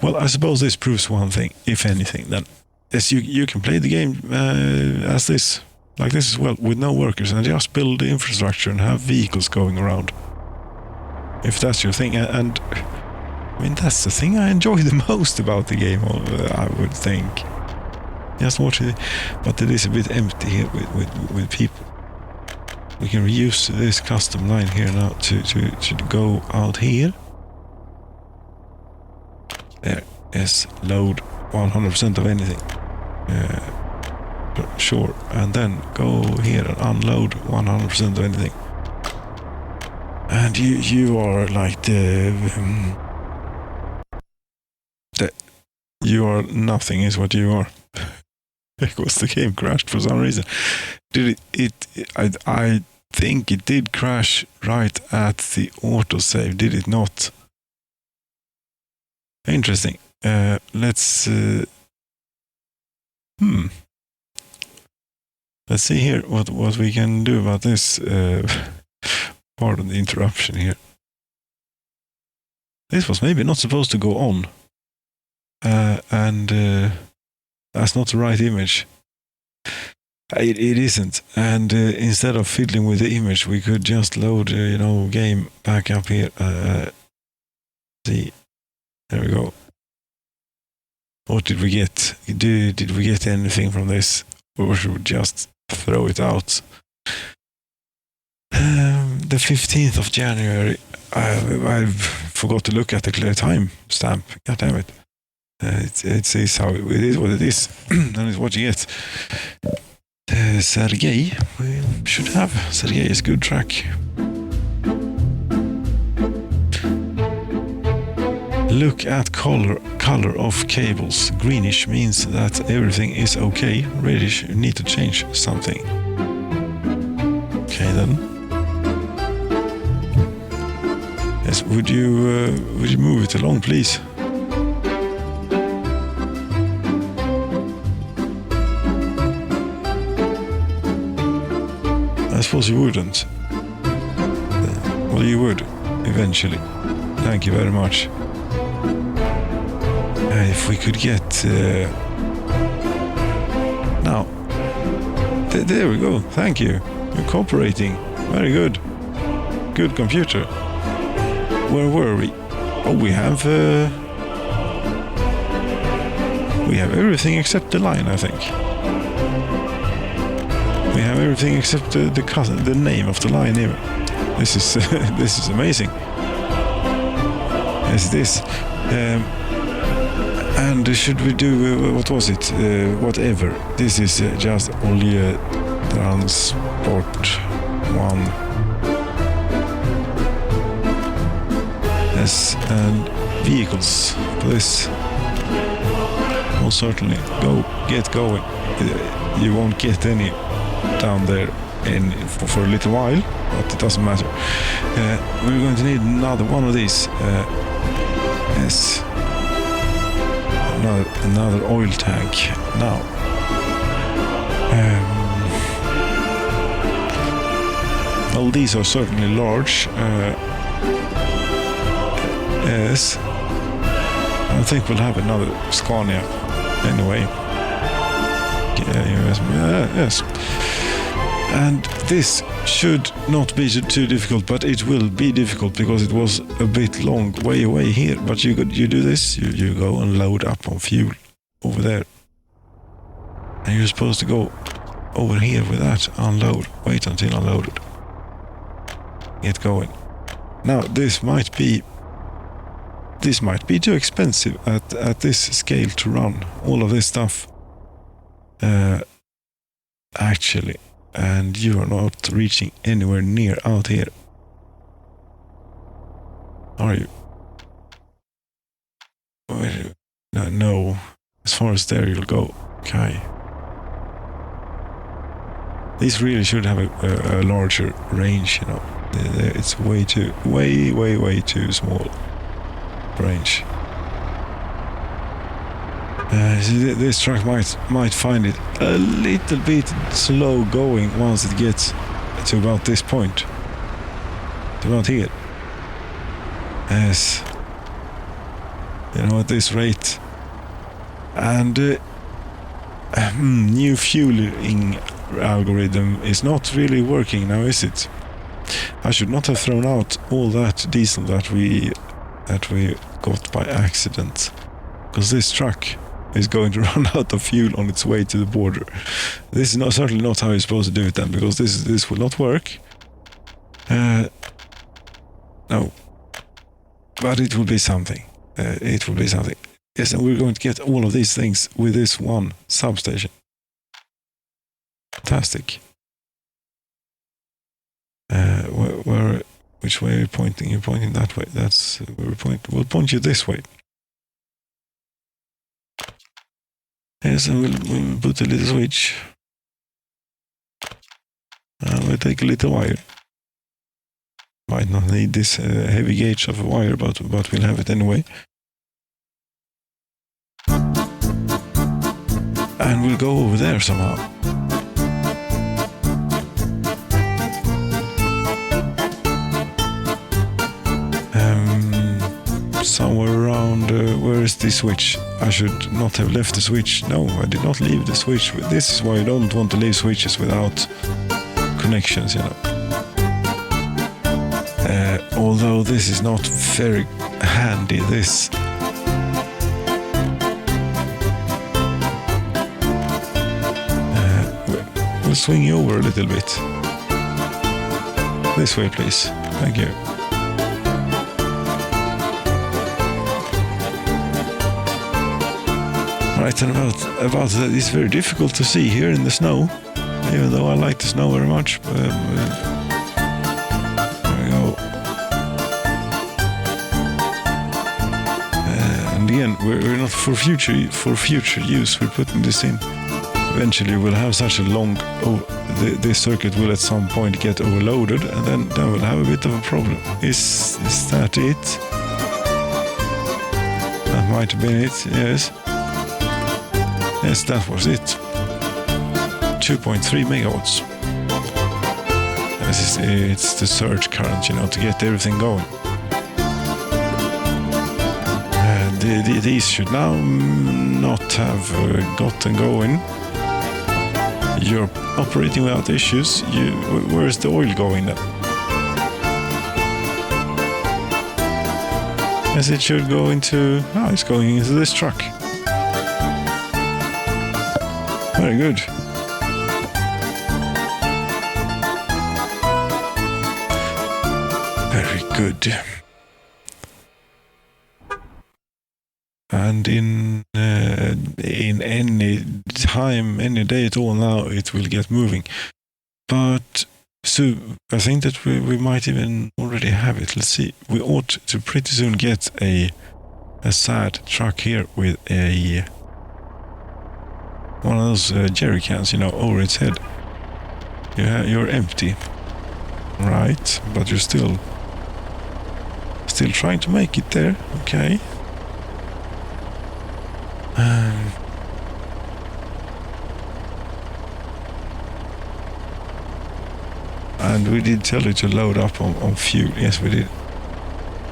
Well, I suppose this proves one thing, if anything, that yes, you can play the game as this, like this as well, with no workers, and just build the infrastructure and have vehicles going around. If that's your thing, and I mean, that's the thing I enjoy the most about the game, I would think. Just watch it, but it is a bit empty here with people. We can reuse this custom line here now to go out here. There is load 100% of anything. Sure, and then go here and unload 100% of anything. And you are like you are nothing is what you are. Because the game crashed for some reason. Did I think it did crash right at the autosave, did it not? Interesting. Let's let's see here what we can do about this. Pardon the interruption here. This was maybe not supposed to go on. And that's not the right image. It isn't. And instead of fiddling with the image, we could just load, game back up here. See, there we go. What did we get? Did we get anything from this, or should we just throw it out? The 15th of January. I forgot to look at the clear time stamp. God damn it. It says how it is what it is. And it's what you get. Sergei, we should have. Sergei is a good track. Look at color of cables. Greenish means that everything is okay. Reddish, you need to change something. Okay then. Yes, would you move it along, please? I suppose you wouldn't. Well, you would, eventually. Thank you very much. If we could get... now. There we go, thank you. You're cooperating. Very good. Good computer. Where were we? Oh, we have everything except the line, I think. We have everything except the name of the line here. This is this is amazing. Yes, this. And should we do what was it? Whatever. This is just only transport one. Yes, and vehicles. Please. Most certainly. Get going. You won't get any down there for a little while, but it doesn't matter. We're going to need another one of these. Yes. Another oil tank now. Well, these are certainly large. Yes. I think we'll have another Scania anyway. Yes. And this should not be too difficult, but it will be difficult because it was a bit long way away here. But you do this, you go and load up on fuel over there. And you're supposed to go over here with that, unload, wait until unloaded. Get going. Now this might be too expensive at this scale to run all of this stuff. Actually. And you are not reaching anywhere near out here. Are you? No. As far as there you'll go. Okay. These really should have a larger range, you know. It's way too small range. This truck might find it a little bit slow going once it gets to about this point. To about here. Yes. at this rate. And new fueling algorithm is not really working now, is it? I should not have thrown out all that diesel that we got by accident, because this truck is going to run out of fuel on its way to the border. This is certainly not how you're supposed to do it then, because this will not work. No, but it will be something. It will be something. Yes, and we're going to get all of these things with this one substation. Fantastic. Which way are you pointing? You're pointing that way. That's where we'll point you this way. Yes, and we'll put a little switch. And we'll take a little wire. Might not need this heavy gauge of a wire, but we'll have it anyway. And we'll go over there somehow. Somewhere around, where is the switch? I should not have left the switch. No, I did not leave the switch. This is why I don't want to leave switches without connections, although this is not very handy, this. We'll swing you over a little bit. This way, please. Thank you. Right, and about that, it's very difficult to see here in the snow, even though I like the snow very much. There we go. And again, we're not for future use. We're putting this in. Eventually, we'll have such a long. This circuit will at some point get overloaded, and then we'll have a bit of a problem. Is that it? That might have been it. Yes. Yes, that was it. 2.3 megawatts. It's the surge current, to get everything going. These should now not have gotten going. You're operating without issues. Where's the oil going then? Yes, it should go into... it's going into this truck. Very good. Very good. And in any time, any day at all now, it will get moving. But so I think that we might even already have it. Let's see. We ought to pretty soon get a sad truck here with one of those jerry cans, over its head. You're empty, right? But you're still trying to make it there. Okay. And we did tell you to load up on fuel. Yes, we did.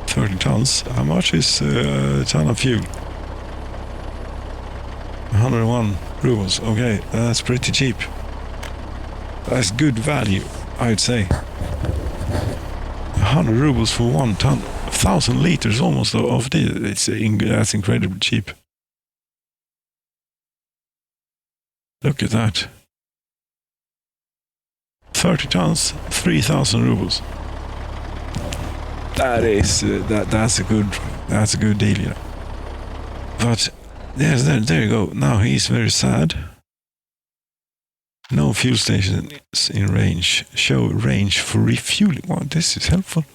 30 tons. How much is a ton of fuel? 101 rubles. Okay, that's pretty cheap. That's good value, I'd say. 100 rubles for 1 ton. 1,000 liters almost of this. That's incredibly cheap. Look at that. 30 tons, 3,000 rubles. That's a good deal, But yes, there you go. Now he's very sad. No fuel stations in range. Show range for refueling. Wow, this is helpful.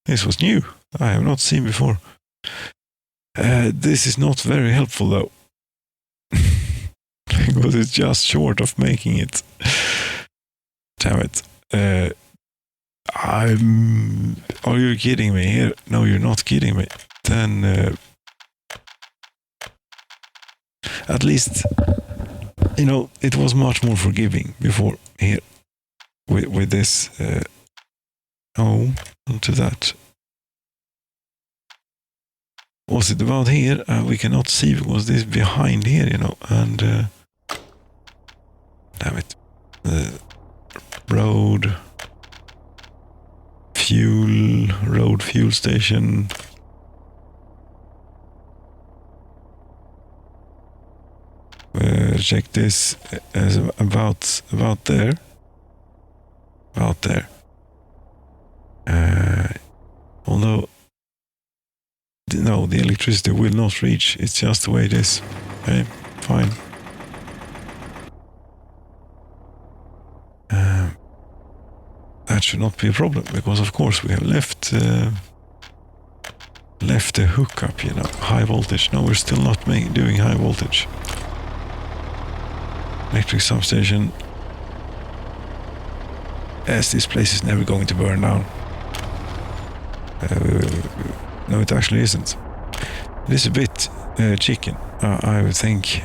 This was new. I have not seen before. This is not very helpful though. Because it's just short of making it. Damn it. Are you kidding me here? No, you're not kidding me. Then, at least, it was much more forgiving before here with this. Onto that. Was it about here? We cannot see because this behind here, you know, and damn it. Road fuel station. Check this as about there. About there. Although no, the electricity will not reach. It's just the way it is. Okay, fine. That should not be a problem because, of course, we have left the hookup. You know, high voltage. No, we're still not doing high voltage. Electric substation. Yes, this place is never going to burn down. No, it actually isn't. It is a bit chicken, I would think,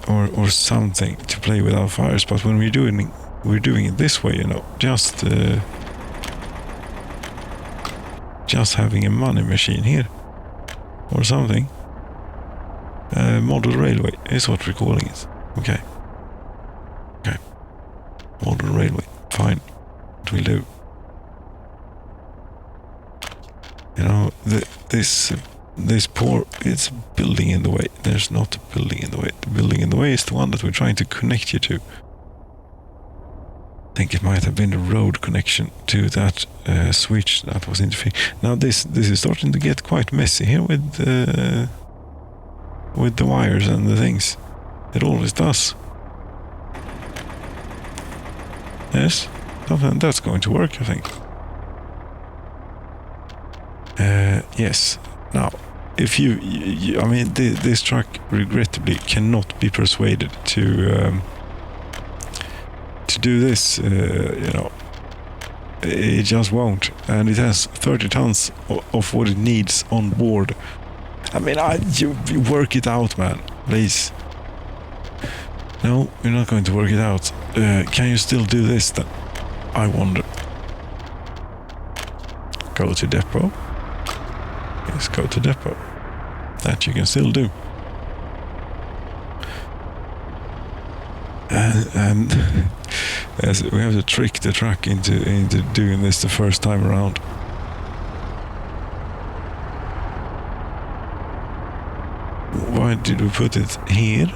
or something to play with our fires. But when we're doing it this way, you know, just having a money machine here or something. Model railway is what we're calling it. Okay. Model railway. Fine. What we'll do. You know, this it's a building in the way. There's not a building in the way. The building in the way is the one that we're trying to connect you to. I think it might have been the road connection to that switch that was interfering. Now this is starting to get quite messy here with the wires and the things. It always does. Yes, that's going to work, I think. Yes. Now, if you I mean, this truck regrettably cannot be persuaded to do this. You know, it just won't, and it has 30 tons of what it needs on board. I mean, you work it out, man, please. No, you're not going to work it out. Can you still do this then? I wonder. Go to depot. Yes, go to depot. That you can still do. And yes, we have to trick the truck into doing this the first time around. Why did we put it here?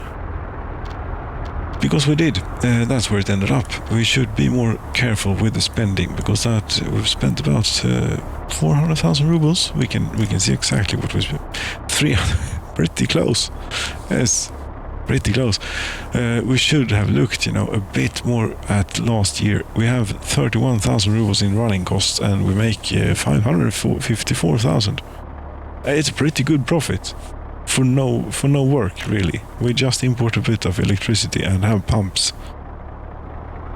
Because we did. That's where it ended up. We should be more careful with the spending, because we've spent about 400,000 rubles. We can see exactly what we spent. 300. Pretty close. Yes, pretty close. We should have looked, you know, a bit more at last year. We have 31,000 rubles in running costs, and we make 554,000. It's a pretty good profit. For no work, really. We just import a bit of electricity and have pumps.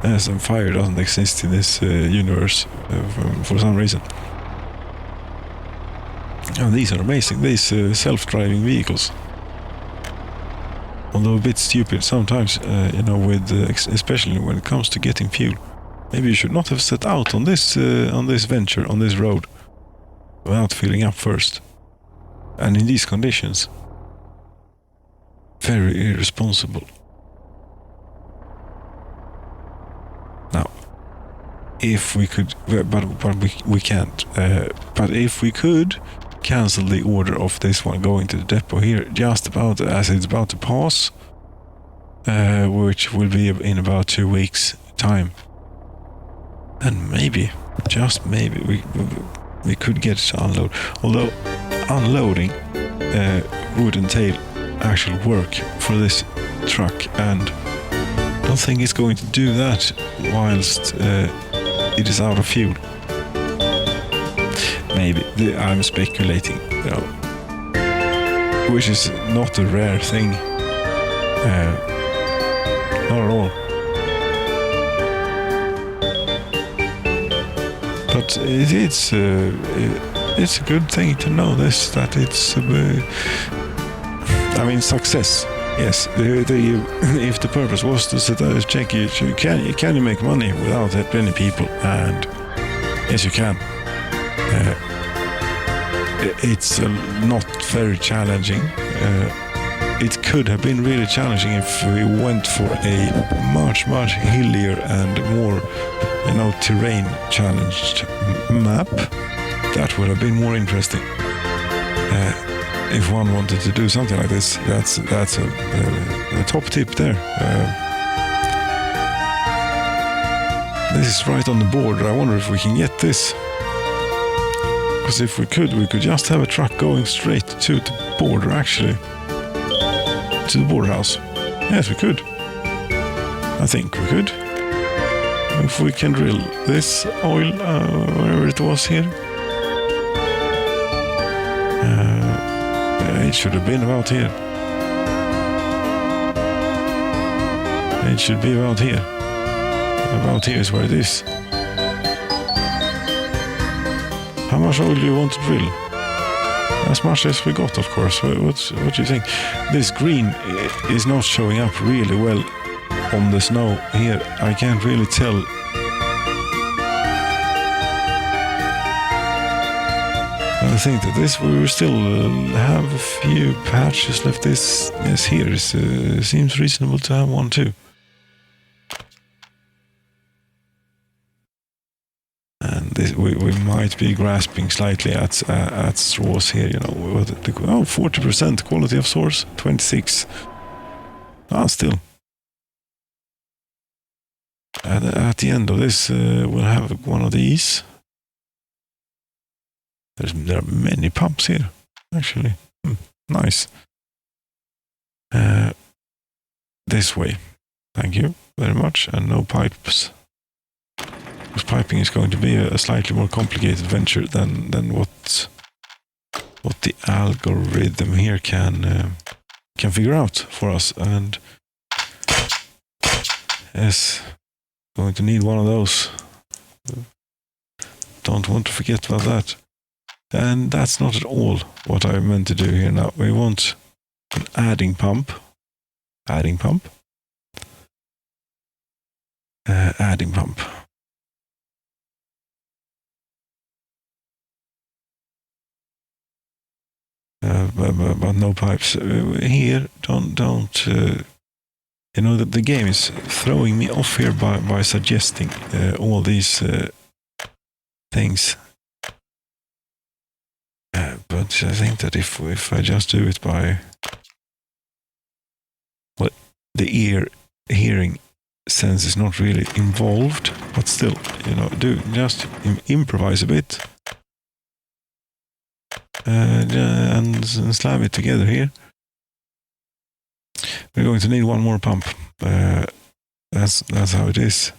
As fire doesn't exist in this universe for some reason. And these are amazing. These self-driving vehicles. Although a bit stupid sometimes, you know, with especially when it comes to getting fuel. Maybe you should not have set out on this venture on this road without filling up first. And in these conditions, very irresponsible. Now, if we could, but we can't. But if we could cancel the order of this one going to the depot here, just about as it's about to pass, which will be in about 2 weeks' time, and maybe, just maybe, we could get it to unload. Although unloading would entail actual work for this truck, and I don't think it's going to do that whilst it is out of fuel. Maybe. I'm speculating, you know, which is not a rare thing. Not at all. But it's a good thing to know this, that it's I mean, success. Yes, if the purpose was to check can you make money without that many people, and yes, you can. it's not very challenging. It could have been really challenging if we went for a much hillier and more, terrain challenged map. That would have been more interesting. If one wanted to do something like this, that's a top tip there. This is right on the border. I wonder if we can get this. Because if we could just have a truck going straight to the border, actually. To the border house. Yes, we could. I think we could. If we can drill this oil, wherever it was here. It should have been about here. It should be about here. About here is where it is. How much oil do you want to drill? As much as we got, of course. What do you think? This green is not showing up really well on the snow here. I can't really tell. I think that this we will still have a few patches left. This here seems reasonable to have one too. And this, we might be grasping slightly at straws here, 40% quality of source, 26. Still. At the end of this, we'll have one of these. There are many pumps here, actually. Nice. This way. Thank you very much. And no pipes. Because piping is going to be a slightly more complicated venture than what the algorithm here can figure out for us. And yes, going to need one of those. Don't want to forget about that. And that's not at all what I meant to do here now. We want an adding pump. Adding pump. Adding pump. But no pipes. Here, don't. The game is throwing me off here by suggesting all these things. But I think that if I just do it by the hearing sense is not really involved, but still, just improvise a bit and slab it together here. We're going to need one more pump. That's how it is.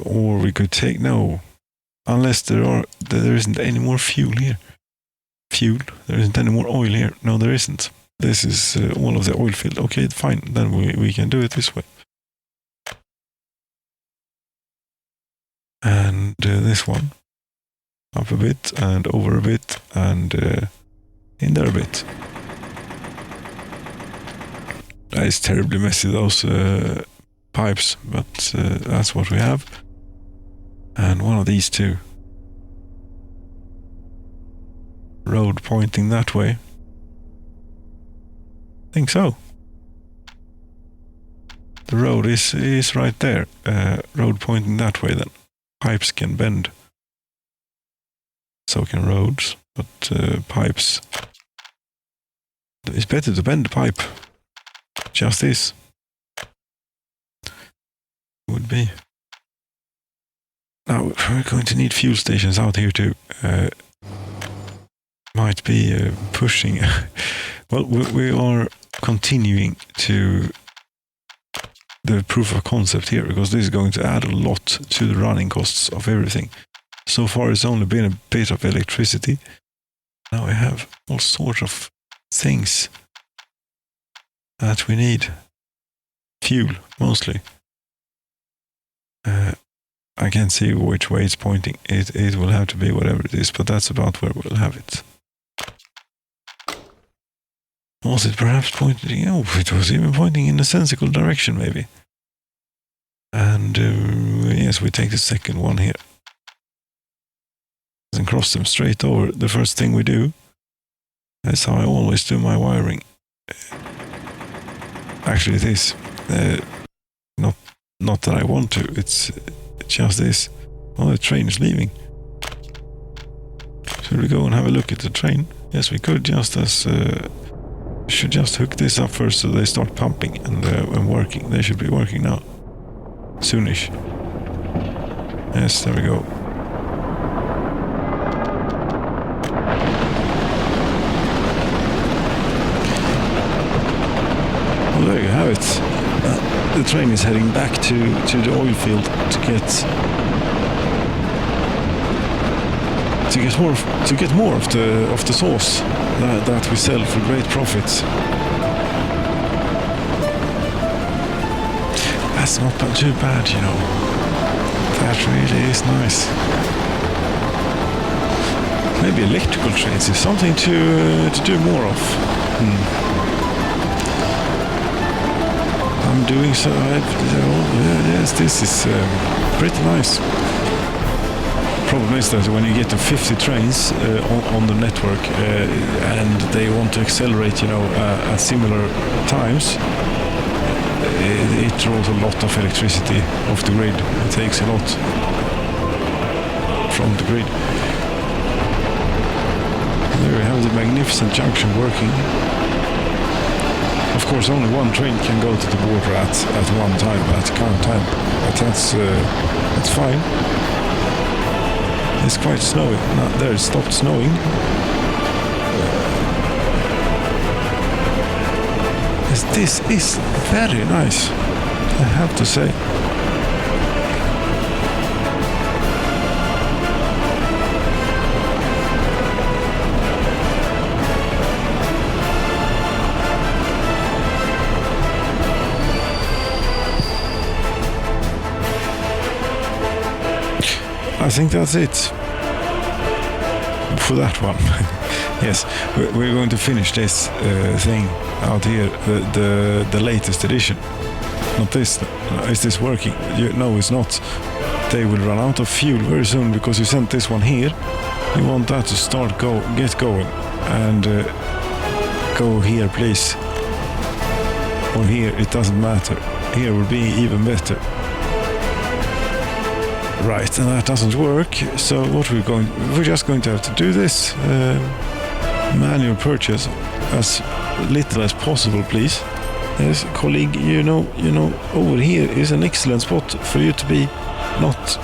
Or we could take unless there isn't any more fuel here. There isn't any more oil here. No, there isn't. This is all of the oil field. Okay, fine. Then we can do it this way. And this one up a bit and over a bit and in there a bit. That is terribly messy, those pipes, but that's what we have. And one of these two. Road pointing that way. I think so. The road is right there. Road pointing that way then. Pipes can bend. So can roads, but pipes. It's better to bend the pipe. Just this. Would be. Now, we're going to need fuel stations out here too. Might be pushing. Well, we are continuing to the proof of concept here, because this is going to add a lot to the running costs of everything. So far, it's only been a bit of electricity. Now we have all sorts of things that we need. Fuel, mostly. I can't see which way it's pointing. It will have to be whatever it is, but that's about where we'll have it. Was it perhaps pointing? Oh, it was even pointing in a sensible direction, maybe. And yes, we take the second one here. and cross them straight over. The first thing we do. That's how I always do my wiring. Actually, it is not that I want to. It's just this. Oh, the train is leaving. Should we go and have a look at the train? Yes, we could. Should just hook this up first so they start pumping and working. They should be working now. Soonish. Yes, there we go. Well, there you have it. The train is heading back to the oil field to get more of the sauce that we sell for great profits. That's not too bad, you know. That really is nice. Maybe electrical trains is something to do more of. I'm doing so. Yes, this is pretty nice. Problem is that when you get to 50 trains on the network and they want to accelerate, at similar times, it draws a lot of electricity off the grid. It takes a lot from the grid. There we have the magnificent junction working. Of course, only one train can go to the border at one time, at current time. But that's fine. It's quite snowy. Now, there it stopped snowing. This is very nice, I have to say. I think that's it for that one. Yes, we're going to finish this thing out here, the latest edition. Not this. Is this working? No, it's not. They will run out of fuel very soon because you sent this one here. You want that to get going, and go here, please. Or here, it doesn't matter. Here will be even better. Right, and that doesn't work. So we're just going to have to do this manual purchase as little as possible, please. Yes, colleague, you know, over here is an excellent spot for you to be. Not,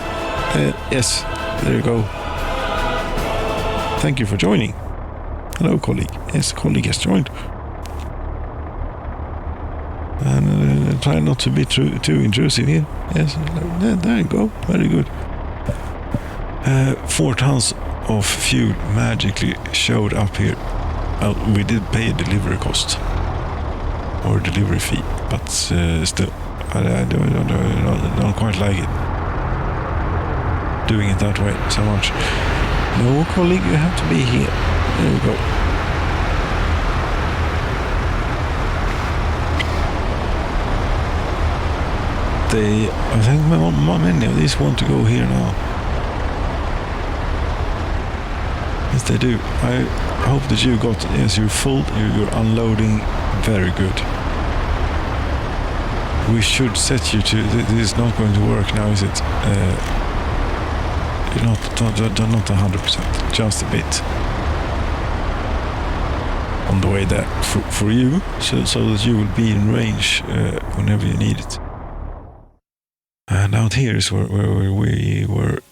yes, there you go. Thank you for joining. Hello, colleague. Yes, colleague has joined. And try not to be too intrusive here. Yes, there you go. Very good. 4 tons of fuel magically showed up here. Well, we did pay a delivery cost or delivery fee, but still, I don't quite like it. Doing it that way so much. No, colleague, you have to be here. There you go. I think many of these want to go here now. Yes, they do. I hope that you got, yes, you're full, you're unloading, very good. We should set you to, this is not going to work now, is it? You're not 100%, just a bit. On the way there, for you, so that you will be in range whenever you need it. And out here is where we were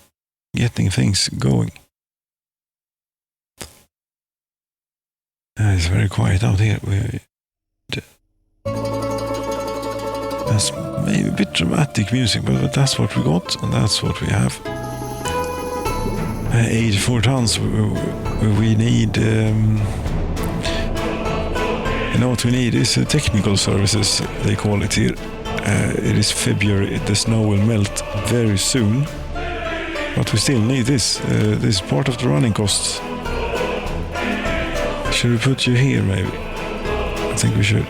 getting things going. It's very quiet out here. That's maybe a bit dramatic music, but that's what we got, and that's what we have. 84 tons. We need. You know what we need is technical services, they call it here. It is February, the snow will melt very soon, but we still need this. This is part of the running costs. Should we put you here, maybe? I think we should.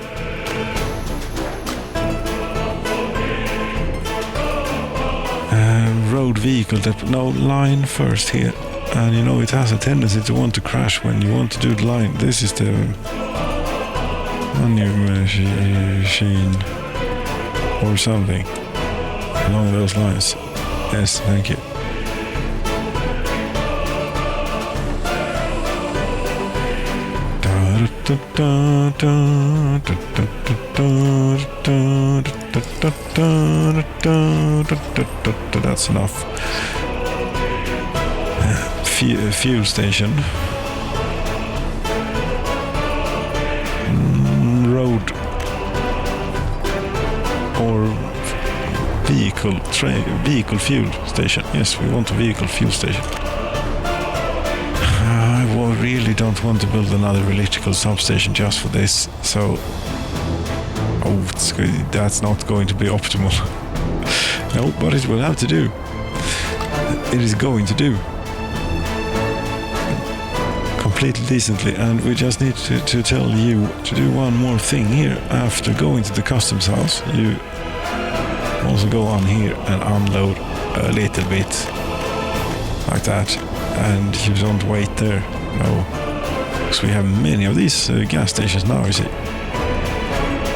Road vehicle, no, line first here. And you know, it has a tendency to want to crash when you want to do the line. This is the new machine or something along those lines. Yes, thank you. That's enough. Fuel station. Road or vehicle fuel station. Yes, we want a vehicle fuel station. I really don't want to build another electrical substation just for this, so that's not going to be optimal. No, but it will have to do. It is going to do completely decently, and we just need to tell you to do one more thing here. After going to the customs house, you also go on here and unload a little bit like that, and you don't wait there. No, because we have many of these gas stations now, you see.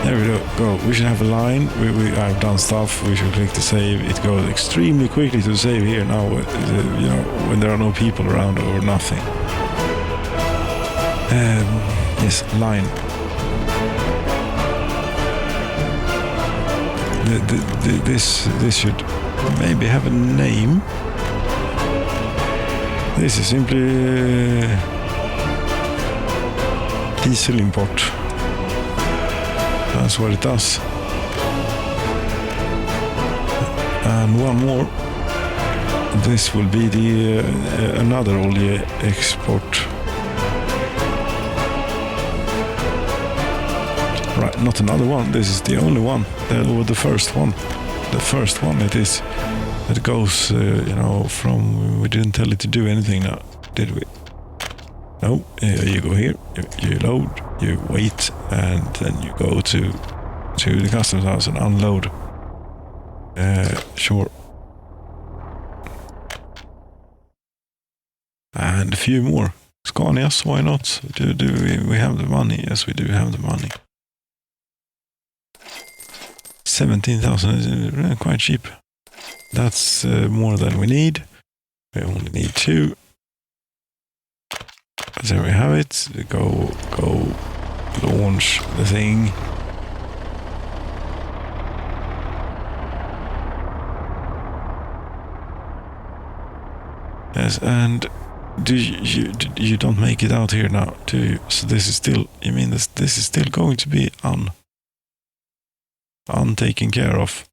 There we go. We should have a line. I've done stuff. We should click to save. It goes extremely quickly to save here now, you know, when there are no people around or nothing. Yes, line. This should maybe have a name. This is simply diesel import. That's what it does. And one more. This will be the another oil export. Right, not another one. This is the only one, or the first one. The first one it is. It goes, you know, from. We didn't tell it to do anything now, did we? No. You go here. You load. You wait, and then you go to the customs house and unload. Sure. And a few more. Scanias, why not? Do we have the money? Yes, we do have the money. 17,000, quite cheap. That's more than we need. We only need 2. There we have it. Go launch the thing. Yes, and you don't make it out here now, do you? So this is still, you mean this is still going to be untaken care of?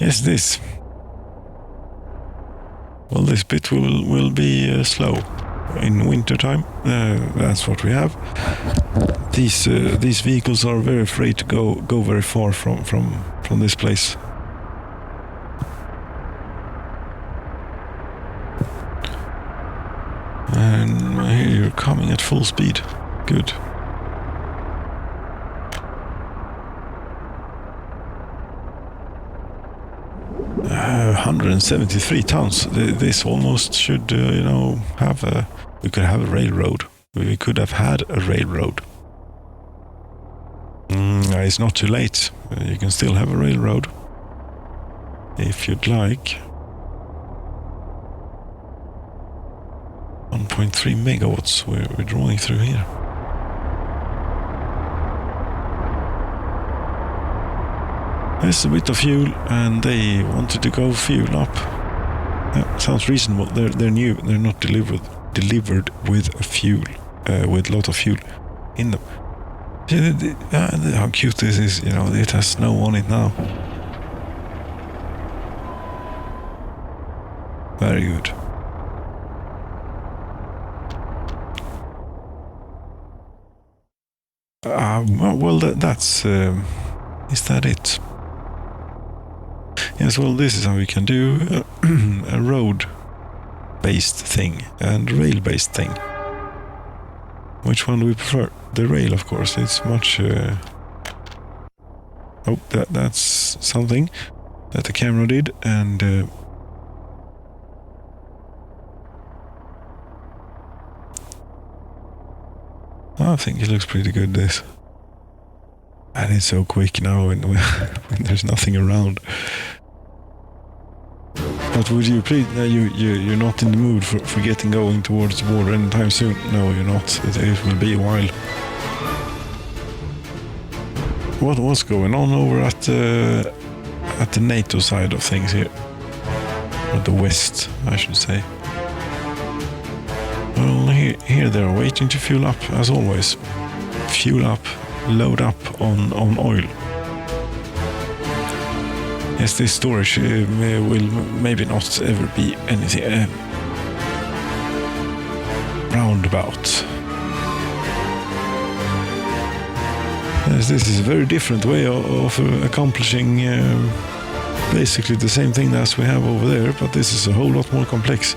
Yes, this. Well, this bit will be slow in winter time. That's what we have. These vehicles are very afraid to go very far from this place. And here you're coming at full speed. Good. Uh, 173 tons. This almost should, you know, have a. We could have a railroad. We could have had a railroad. It's not too late. You can still have a railroad if you'd like. 1.3 megawatts we're drawing through here. There's a bit of fuel, and they wanted to go fuel up. Yeah, sounds reasonable. They're new. They're not delivered with a fuel, with a lot of fuel in them. How cute this is! You know, it has snow on it now. Very good. Well, that's. Is that it? Yes, well, this is how we can do a road-based thing and rail-based thing. Which one do we prefer? The rail, of course. It's much... Oh, that's something. that the camera did, and I think it looks pretty good, this. And it's so quick now when there's nothing around. But would you please, you're not in the mood for getting going towards the border anytime soon? No, you're not. It will be a while. What's going on over at the NATO side of things here? Or the West, I should say. Well, here they're waiting to fuel up, as always. Fuel up, load up on oil. Yes, this storage will maybe not ever be anything roundabout. Yes, this is a very different way of accomplishing basically the same thing as we have over there, but this is a whole lot more complex.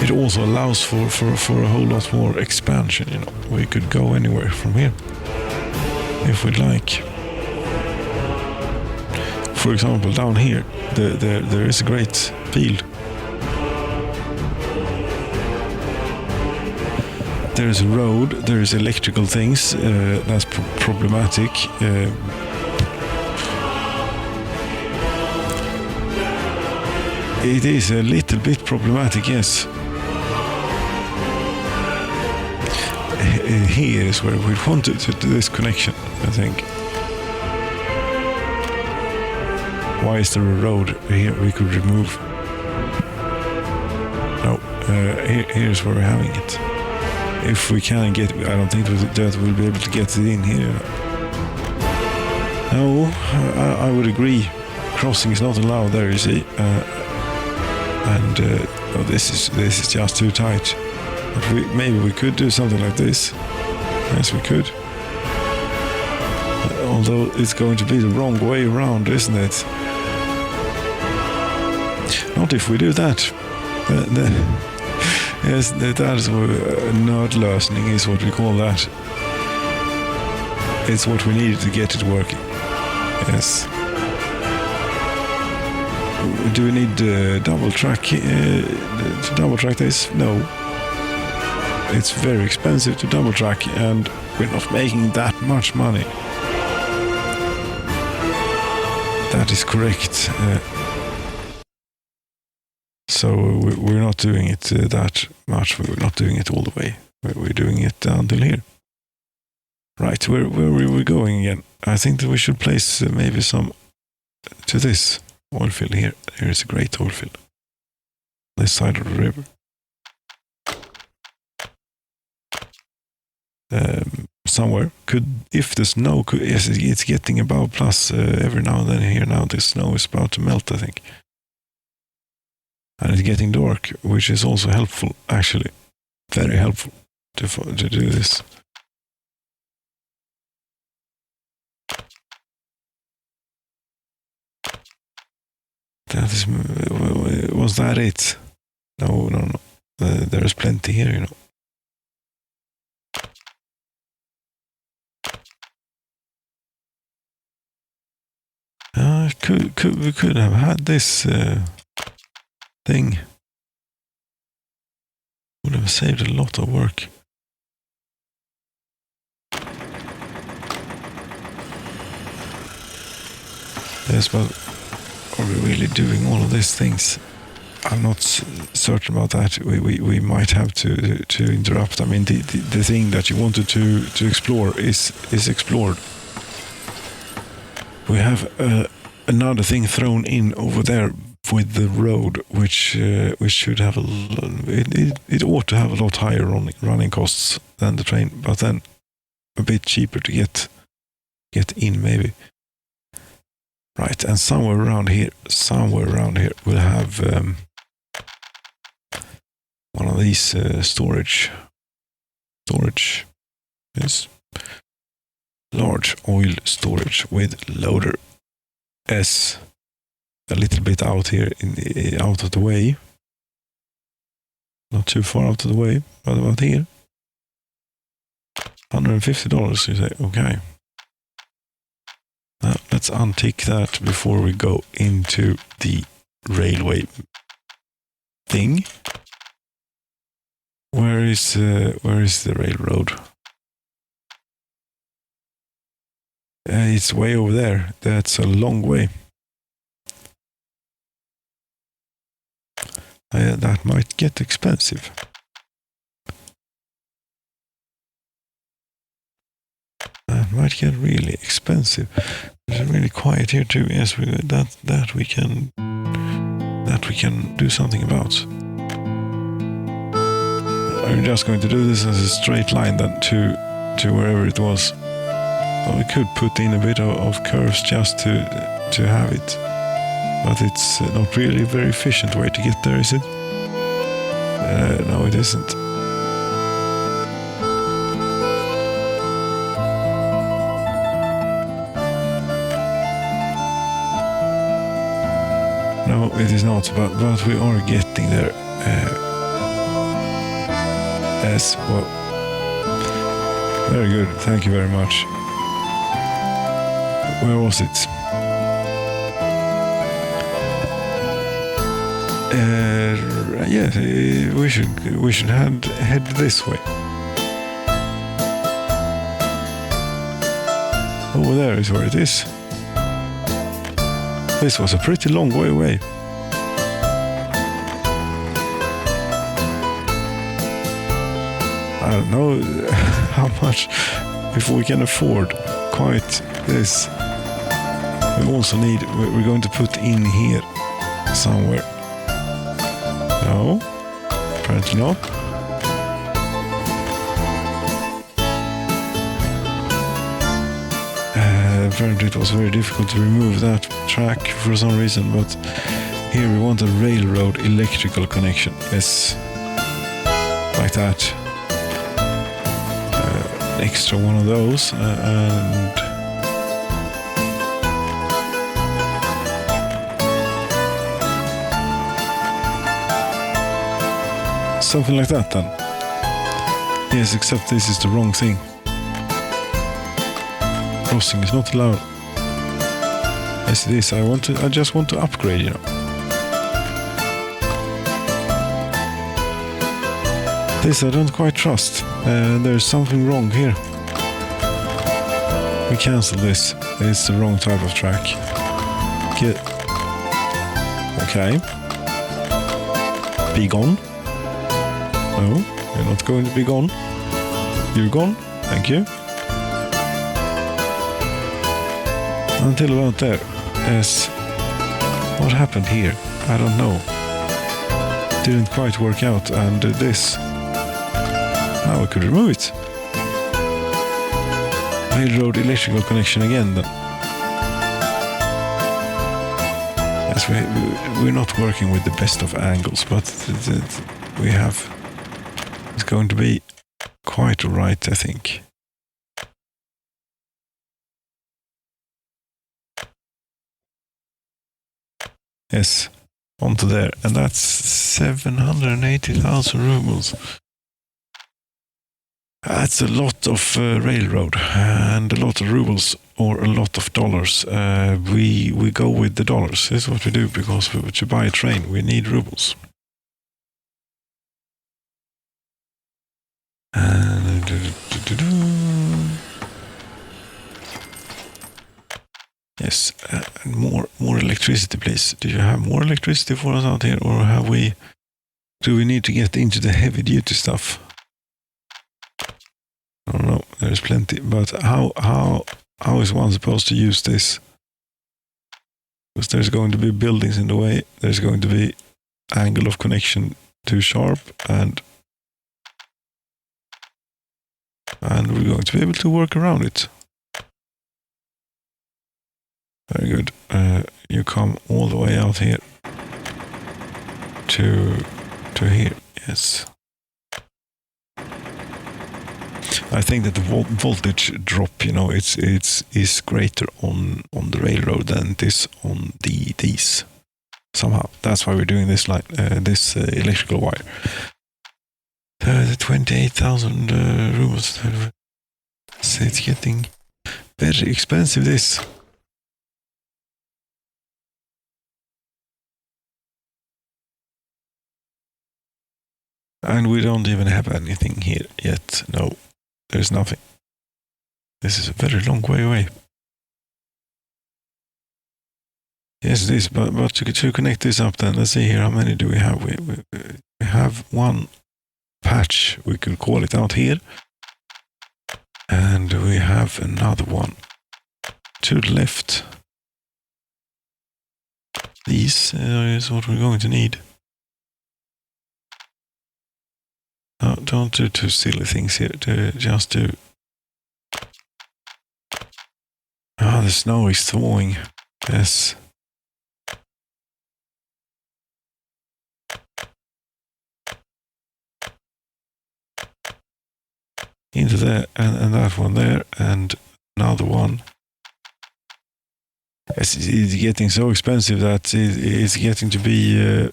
It also allows for a whole lot more expansion, you know. We could go anywhere from here, if we'd like. For example, down here, there is a great field. There is a road, there is electrical things, that's problematic. It is a little bit problematic, yes. Here is where we wanted to do this connection, I think. Why is there a road here we could remove? No, here's where we're having it. If we can get, I don't think that we'll be able to get it in here. No, I would agree. Crossing is not allowed there, you see. Oh, this is just too tight. But maybe we could do something like this. Yes, we could. Although it's going to be the wrong way around, isn't it? Not if we do that. Yes, that is nödlösning is what we call that. It's what we needed to get it working. Yes. Do we need double track to double track this? No. It's very expensive to double track, and we're not making that much money. That is correct. So we're not doing it that much. We're not doing it all the way. We're doing it until here. Right, where were we going again? I think that we should place maybe some to this oil field here. Here is a great oil field. This side of the river. Somewhere could, if the snow could, yes, it's getting above plus every now and then here. Now the snow is about to melt, I think. And it's getting dark, which is also helpful, actually. Very helpful to do this. That is, was that it? No. There is plenty here, you know. We could have had this thing. Would have saved a lot of work. Yes, but are we really doing all of these things? I'm not certain about that. We might have to interrupt. I mean, the thing that you wanted to explore is explored. We have another thing thrown in over there with the road, which should have it ought to have a lot higher running costs than the train, but then a bit cheaper to get in maybe. Right, and somewhere around here, we'll have one of these storage. Yes. Large oil storage with loader S, a little bit out here out of the way, not too far out of the way, but about here. $150, you say? Okay. Now let's untick that before we go into the railway thing. Where is the railroad? It's way over there. That's a long way. That might get expensive. That might get really expensive. It's really quiet here too. Yes, that we can do something about. I'm just going to do this as a straight line then to wherever it was. Well, we could put in a bit of curves just to have it, but it's not really a very efficient way to get there, is it? No, it isn't. No, it is not, but we are getting there. Yes, well, very good, thank you very much. Where was it? Yes, we should head this way. Over there is where it is. This was a pretty long way away. I don't know how much, if we can afford quite this. We also need, we're going to put in here somewhere. No, apparently not. Apparently it was very difficult to remove that track for some reason, but here we want a railroad electrical connection. Yes, like that. An extra one of those, and something like that then. Yes, except this is the wrong thing. Crossing is not allowed. Yes, it is. I just want to upgrade, you know. This I don't quite trust. There's something wrong here. We cancel this. It's the wrong type of track. Okay. Be gone. No, you're not going to be gone. You're gone. Thank you. Until about there. Yes. What happened here? I don't know. Didn't quite work out, and this. Now we could remove it. Railroad electrical connection again then. Yes, we're not working with the best of angles, but we have. It's going to be quite right, I think. Yes, onto there, and that's 780,000 rubles. That's a lot of railroad and a lot of rubles or a lot of dollars. We go with the dollars. This is what we do, because to buy a train we need rubles. Yes, more electricity, please. Do you have more electricity for us out here, or do we need to get into the heavy duty stuff? I don't know. There's plenty, but how is one supposed to use this? Because there's going to be buildings in the way. There's going to be angle of connection too sharp, and we're going to be able to work around it. Very good. You come all the way out here to here. Yes. I think that the voltage drop, you know, is greater on the railroad than it is on these. Somehow, that's why we're doing this line, this electrical wire. The 28,000 rubles. So it's getting very expensive. This. And we don't even have anything here yet. No, there's nothing. This is a very long way away. Yes, it is, but to connect this up then, let's see here, how many do we have? We have one patch, we could call it out here. And we have another one to the left. These is what we're going to need. No, don't do too silly things here, just do... Ah, the snow is thawing. Yes. Into there, and that one there, and another one. It's getting so expensive that it's getting to be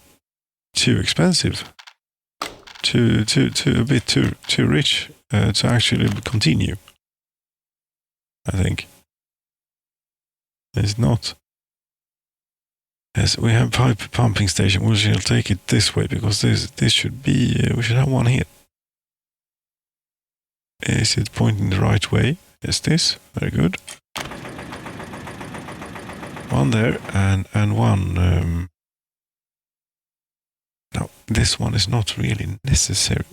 too expensive. A bit too rich to actually continue. I think. It's not. Yes, we have pipe pumping station. We shall take it this way because this should be. We should have one here. Is it pointing the right way? Yes, this. Very good. One there and one. No, this one is not really necessary,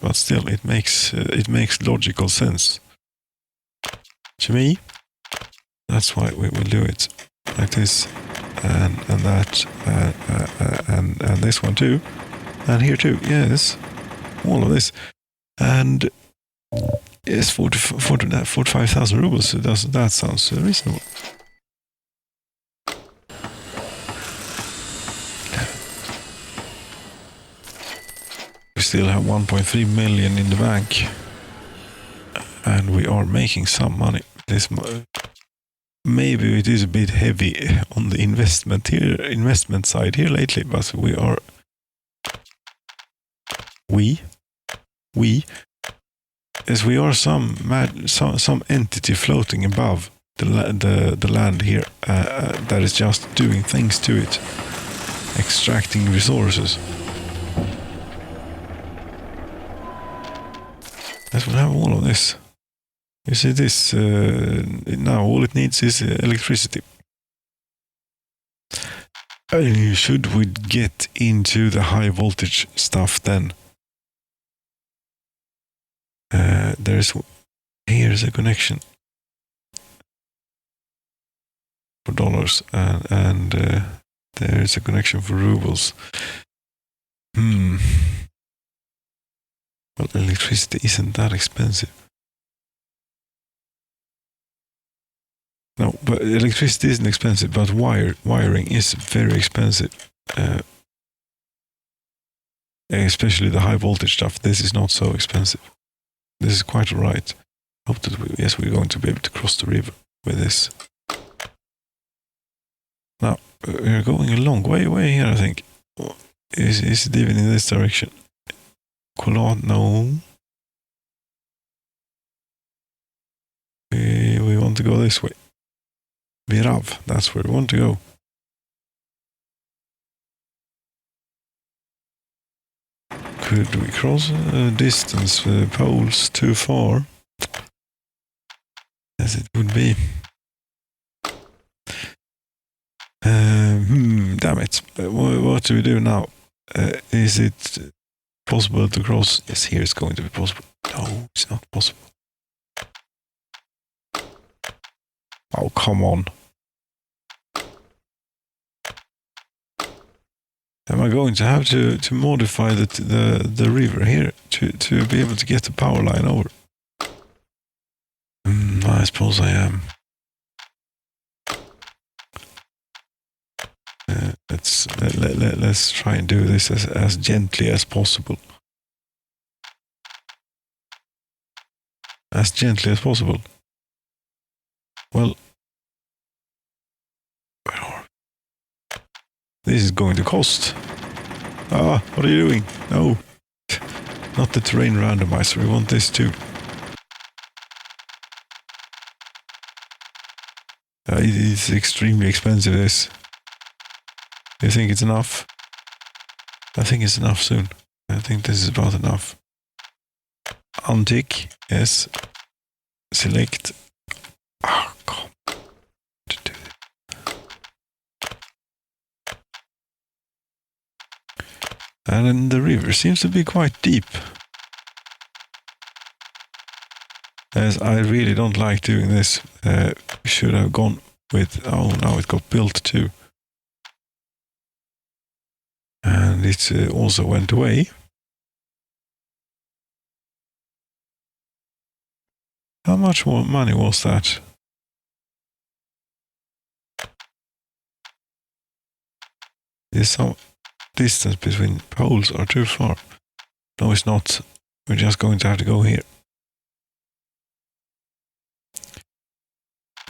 but still, it makes logical sense to me. That's why we will do it like this, and that, and this one too, and here too. Yes, all of this, and yes, 45,000 rubles. That sounds reasonable. We still have 1.3 million in the bank, and we are making some money. Maybe it is a bit heavy on the investment side here lately, but we are some entity floating above the land here that is just doing things to it, extracting resources. That will have all of this. You see this, now all it needs is electricity. Should we get into the high voltage stuff then? Here's a connection for dollars and there's a connection for rubles. Well, electricity isn't that expensive. No, but electricity isn't expensive, but wiring is very expensive. Especially the high voltage stuff. This is not so expensive. This is quite alright. Hope that we're going to be able to cross the river with this. Now, we're going a long way away here, I think. Is it even in this direction? No. We want to go this way. Virav, that's where we want to go. Could we cross distance poles too far? As it would be. Damn it. What do we do now? Is it possible to cross? Yes, here it's going to be possible. No, it's not possible. Oh, come on. Am I going to have to modify the river here to be able to get the power line over? I suppose I am. Let's try and do this as gently as possible. As gently as possible. Well, where are we? This is going to cost. Ah, what are you doing? No, not the terrain randomizer. We want this too. It's extremely expensive, this. Do you think it's enough? I think it's enough soon. I think this is about enough. Untick, yes. Select. Oh, come. And then the river seems to be quite deep. As I really don't like doing this. We should have gone with... Oh, now it got built too. And it also went away. How much more money was that? Is some distance between poles are too far? No, it's not. We're just going to have to go here.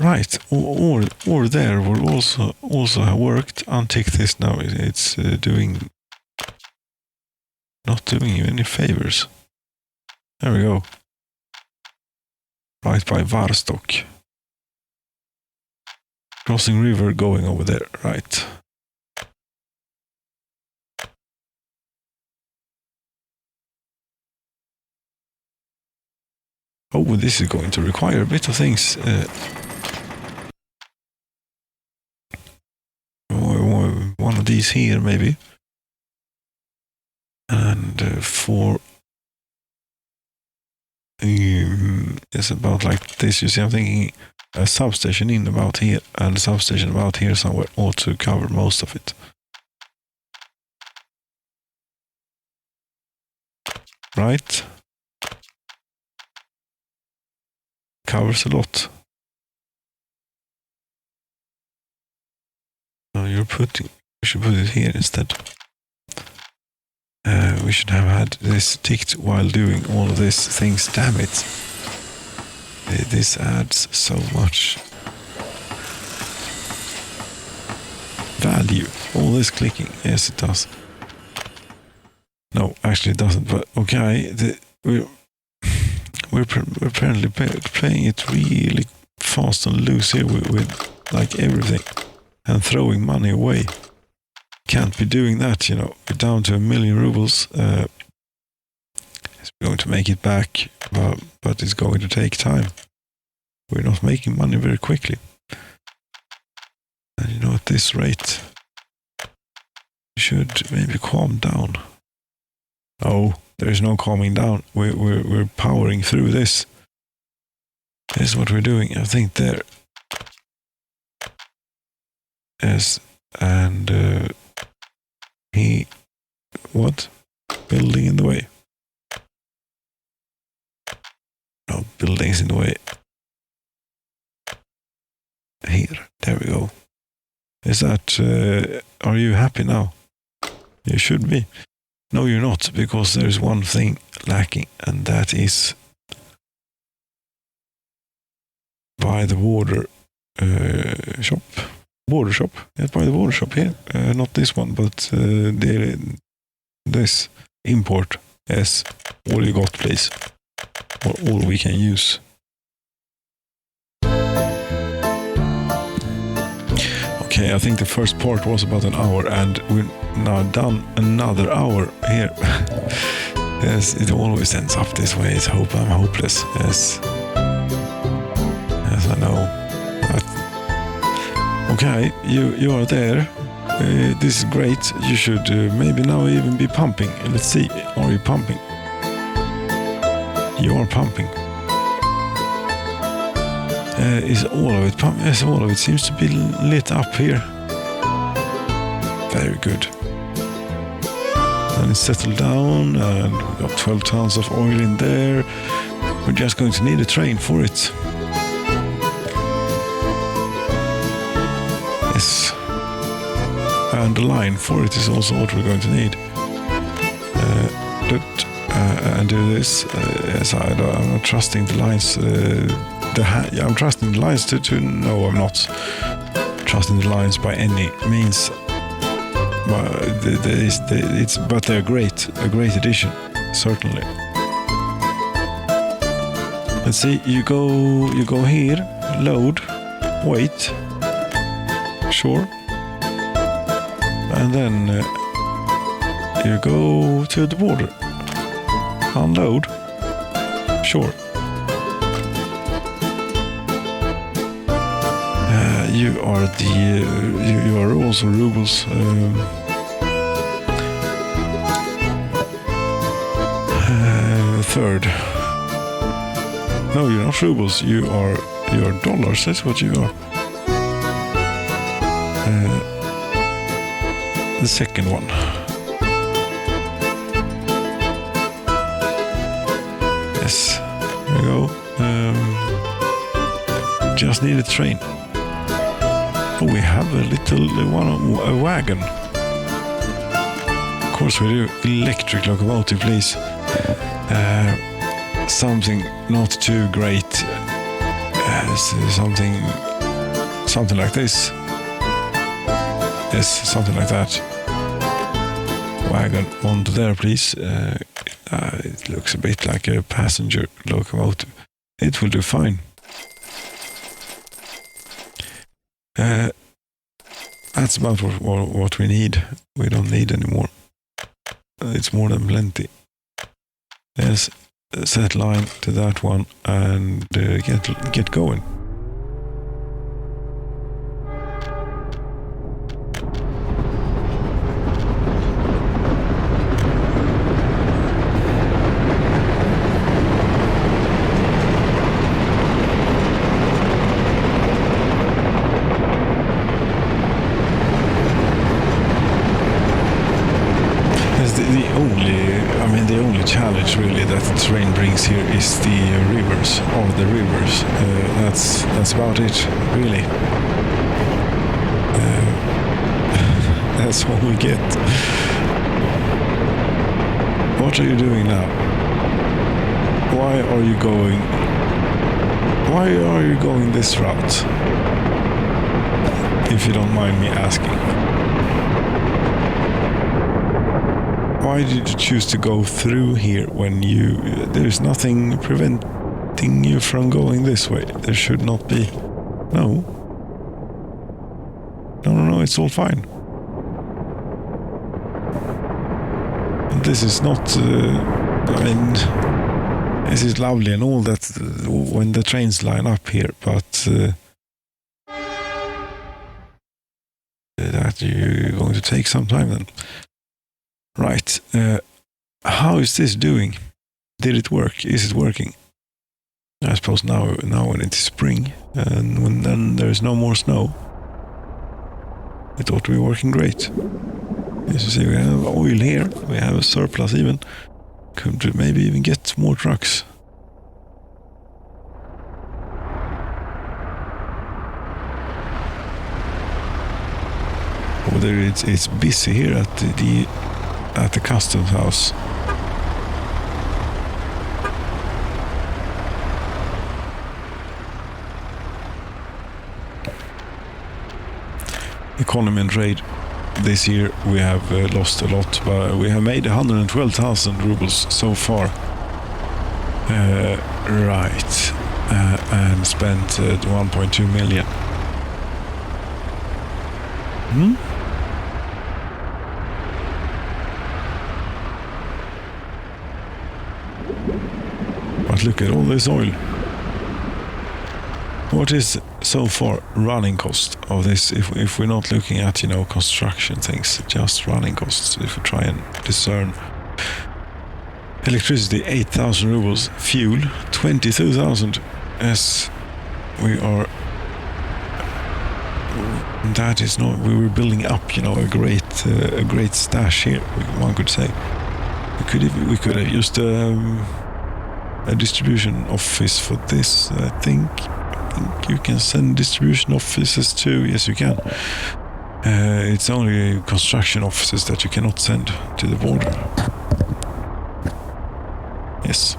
Right, or there will also have worked. Untick this now. It's not doing you any favors. There we go. Right by Varstock. Crossing river, going over there. Right. Oh, this is going to require a bit of things. One of these here, maybe. And for... it's about like this. You see, I'm thinking a substation in about here and a substation about here somewhere ought to cover most of it. Right? Covers a lot. No, we should put it here instead. We should have had this ticked while doing all of these things. Damn it. This adds so much value. All this clicking. Yes, it does. No, actually it doesn't. But okay, we're apparently playing it really fast and loose here with like everything and throwing money away. Can't be doing that, you know. We're down to 1 million rubles. It's going to make it back, but it's going to take time. We're not making money very quickly. And you know, at this rate, we should maybe calm down. Oh, there is no calming down. We're powering through this. This is what we're doing. I think there. Yes, and what? Building in the way. No, buildings in the way. Here, there we go. Is that, are you happy now? You should be. No, you're not, because there's one thing lacking, and that is by the border shop. Border shop. Yes, by the border shop here. Not this one, but this import. Yes, all you got, please. Or all we can use. Okay, I think the first part was about an hour, and we're now done another hour here. Yes, it always ends up this way. I'm hopeless. Yes. Yes, I know. Okay, you are there. This is great. You should maybe now even be pumping. Let's see. Are you pumping? You are pumping. Is all of it pumping? Yes, all of it seems to be lit up here. Very good. And it's settled down, and we've got 12 tons of oil in there. We're just going to need a train for it. Yes. And the line for it is also what we're going to need. And do this. Yes, I'm not trusting the lines. I'm trusting the lines to. No, I'm not trusting the lines by any means. But they're great. A great addition, certainly. Let's see. You go here. Load. Wait. Sure. And then You go to the border. Unload. Sure. You are you are also rubles. Third. No, you're not rubles. You are dollars. That's what you are. The second one. Yes. There we go. Just need a train. Oh, we have a little a wagon. Of course we do. Electric locomotive, please. Something not too great. Something like this. Yes, something like that. Wagon onto there, please. It looks a bit like a passenger locomotive. It will do fine. That's about what we need. We don't need any more. It's more than plenty. Yes, set line to that one and get going. The only challenge really that the terrain brings here is the rivers. That's about it, really. That's what we get. What are you doing now? Why are you going this route? If you don't mind me asking. Why did you choose to go through here when there's nothing preventing you from going this way? There should not be. No, it's all fine. This is not, this is lovely and all that when the trains line up here, but that you're going to take some time then. Right, how is this doing? Did it work? Is it working? I suppose now when it is spring and when then there is no more snow, it ought to be working great. As you see, we have oil here, we have a surplus even. Could maybe even get more trucks. Oh, there it's busy here at the customs house. Economy and trade. This year we have lost a lot, but we have made 112,000 rubles so far. Right. And spent 1.2 million. But look at all this oil. What is so far running cost of this if we're not looking at, construction things, just running costs, if we try and discern. Electricity 8,000 rubles, fuel 22,000, as we are, that is not, we were building up, a great stash here, one could say. We could have used a distribution office for this, I think you can send distribution offices too. Yes, you can. It's only construction offices that you cannot send to the border. Yes.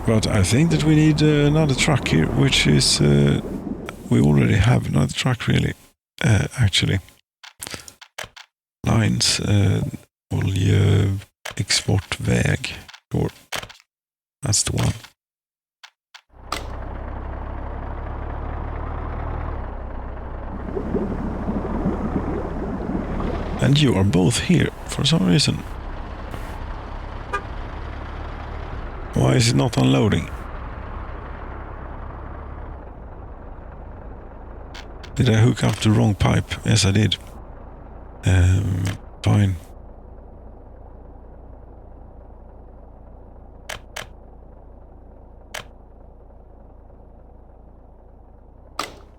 But I think that we need another truck here, which is... we already have another truck, really, actually. Lines, olje, exportväg. Sure. That's the one. And you are both here for some reason. Why is it not unloading? Did I hook up the wrong pipe? Yes, I did. Fine.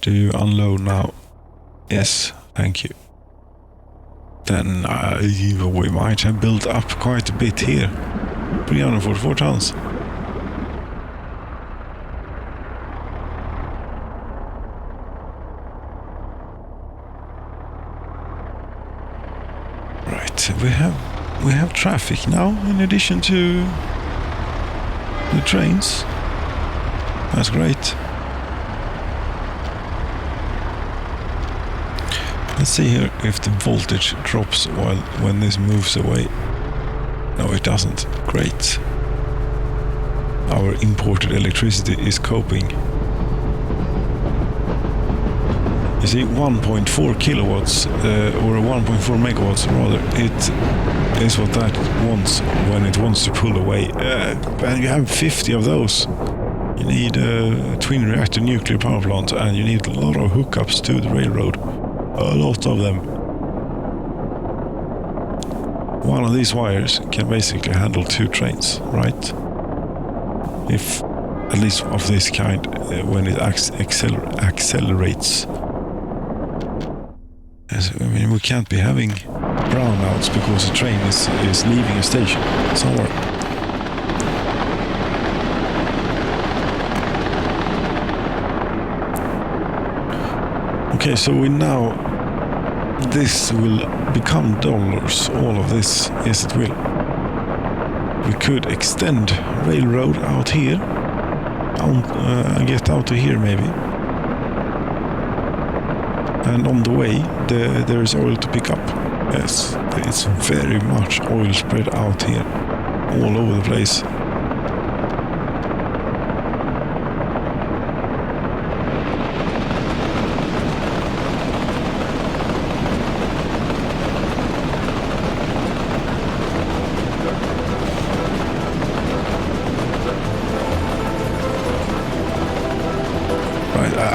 Do you unload now? Yes, thank you. Then we might have built up quite a bit here. 344 tons. Right, we have traffic now in addition to the trains. That's great. Let's see here if the voltage drops when this moves away. No, it doesn't. Great. Our imported electricity is coping. You see, 1.4 kilowatts, or 1.4 megawatts rather, it is what that wants when it wants to pull away. And you have 50 of those. You need a twin reactor nuclear power plant, and you need a lot of hookups to the railroad. A lot of them. One of these wires can basically handle 2 trains, right? If, at least of this kind, when it accelerates. I mean, we can't be having brownouts because a train is leaving a station somewhere. Okay, so this will become dollars, all of this. Yes, it will. We could extend railroad out here, and get out to here maybe. And on the way, there is oil to pick up. Yes, it's very much oil spread out here, all over the place.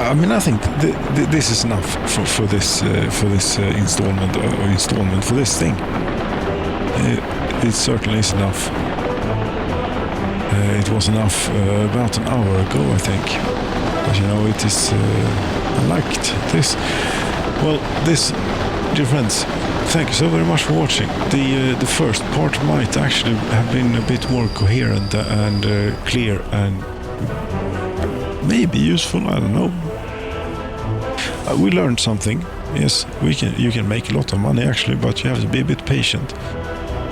I mean, I think this is enough for this installment for this thing. It certainly is enough. It was enough about an hour ago, I think. But you know, it is. I liked this. Well, dear friends, thank you so very much for watching. The first part might actually have been a bit more coherent and clear and maybe useful. I don't know. We learned something. Yes, you can make a lot of money actually, but you have to be a bit patient.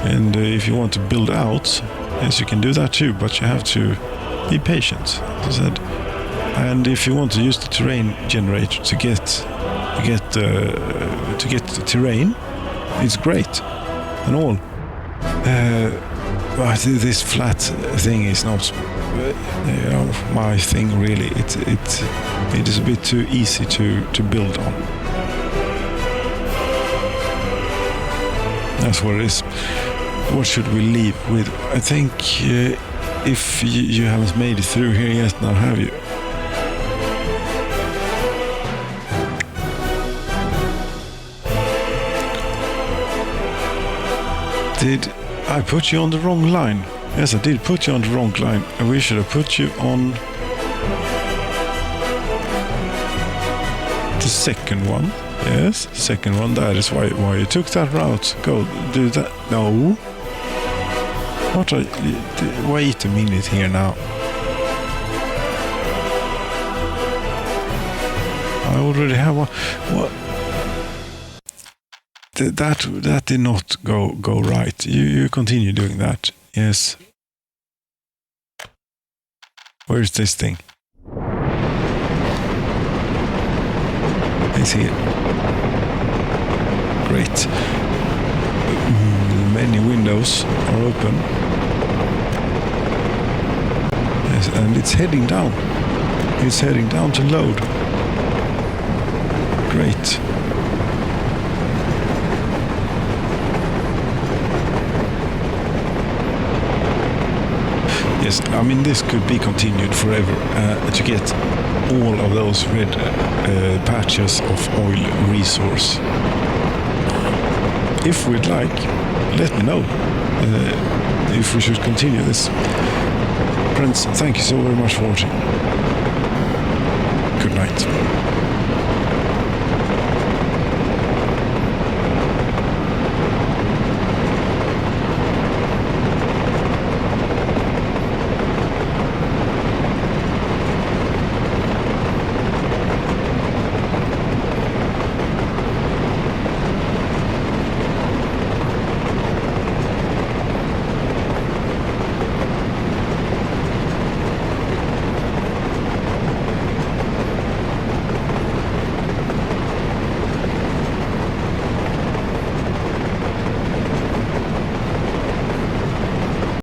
And if you want to build out, yes, you can do that too, but you have to be patient, as I said. And if you want to use the terrain generator to get the terrain, it's great and all. But this flat thing is not, my thing really. It is a bit too easy to build on. That's what it is. What should we leave with? I think if you haven't made it through here yet now, have you? Did I put you on the wrong line? Yes, I did put you on the wrong line. And we should have put you on the second one. Yes, the second one. That is why you took that route. Go do that. No. What? Wait a minute here now. I already have one. What? That did not go right. You continue doing that. Yes. Where is this thing? It's here. Great. Many windows are open. Yes, and it's heading down. It's heading down to load. Great. yes, I mean this could be continued forever to get all of those red patches of oil resource. If we'd like, let me know if we should continue this. Friends, thank you so very much for watching. Good night.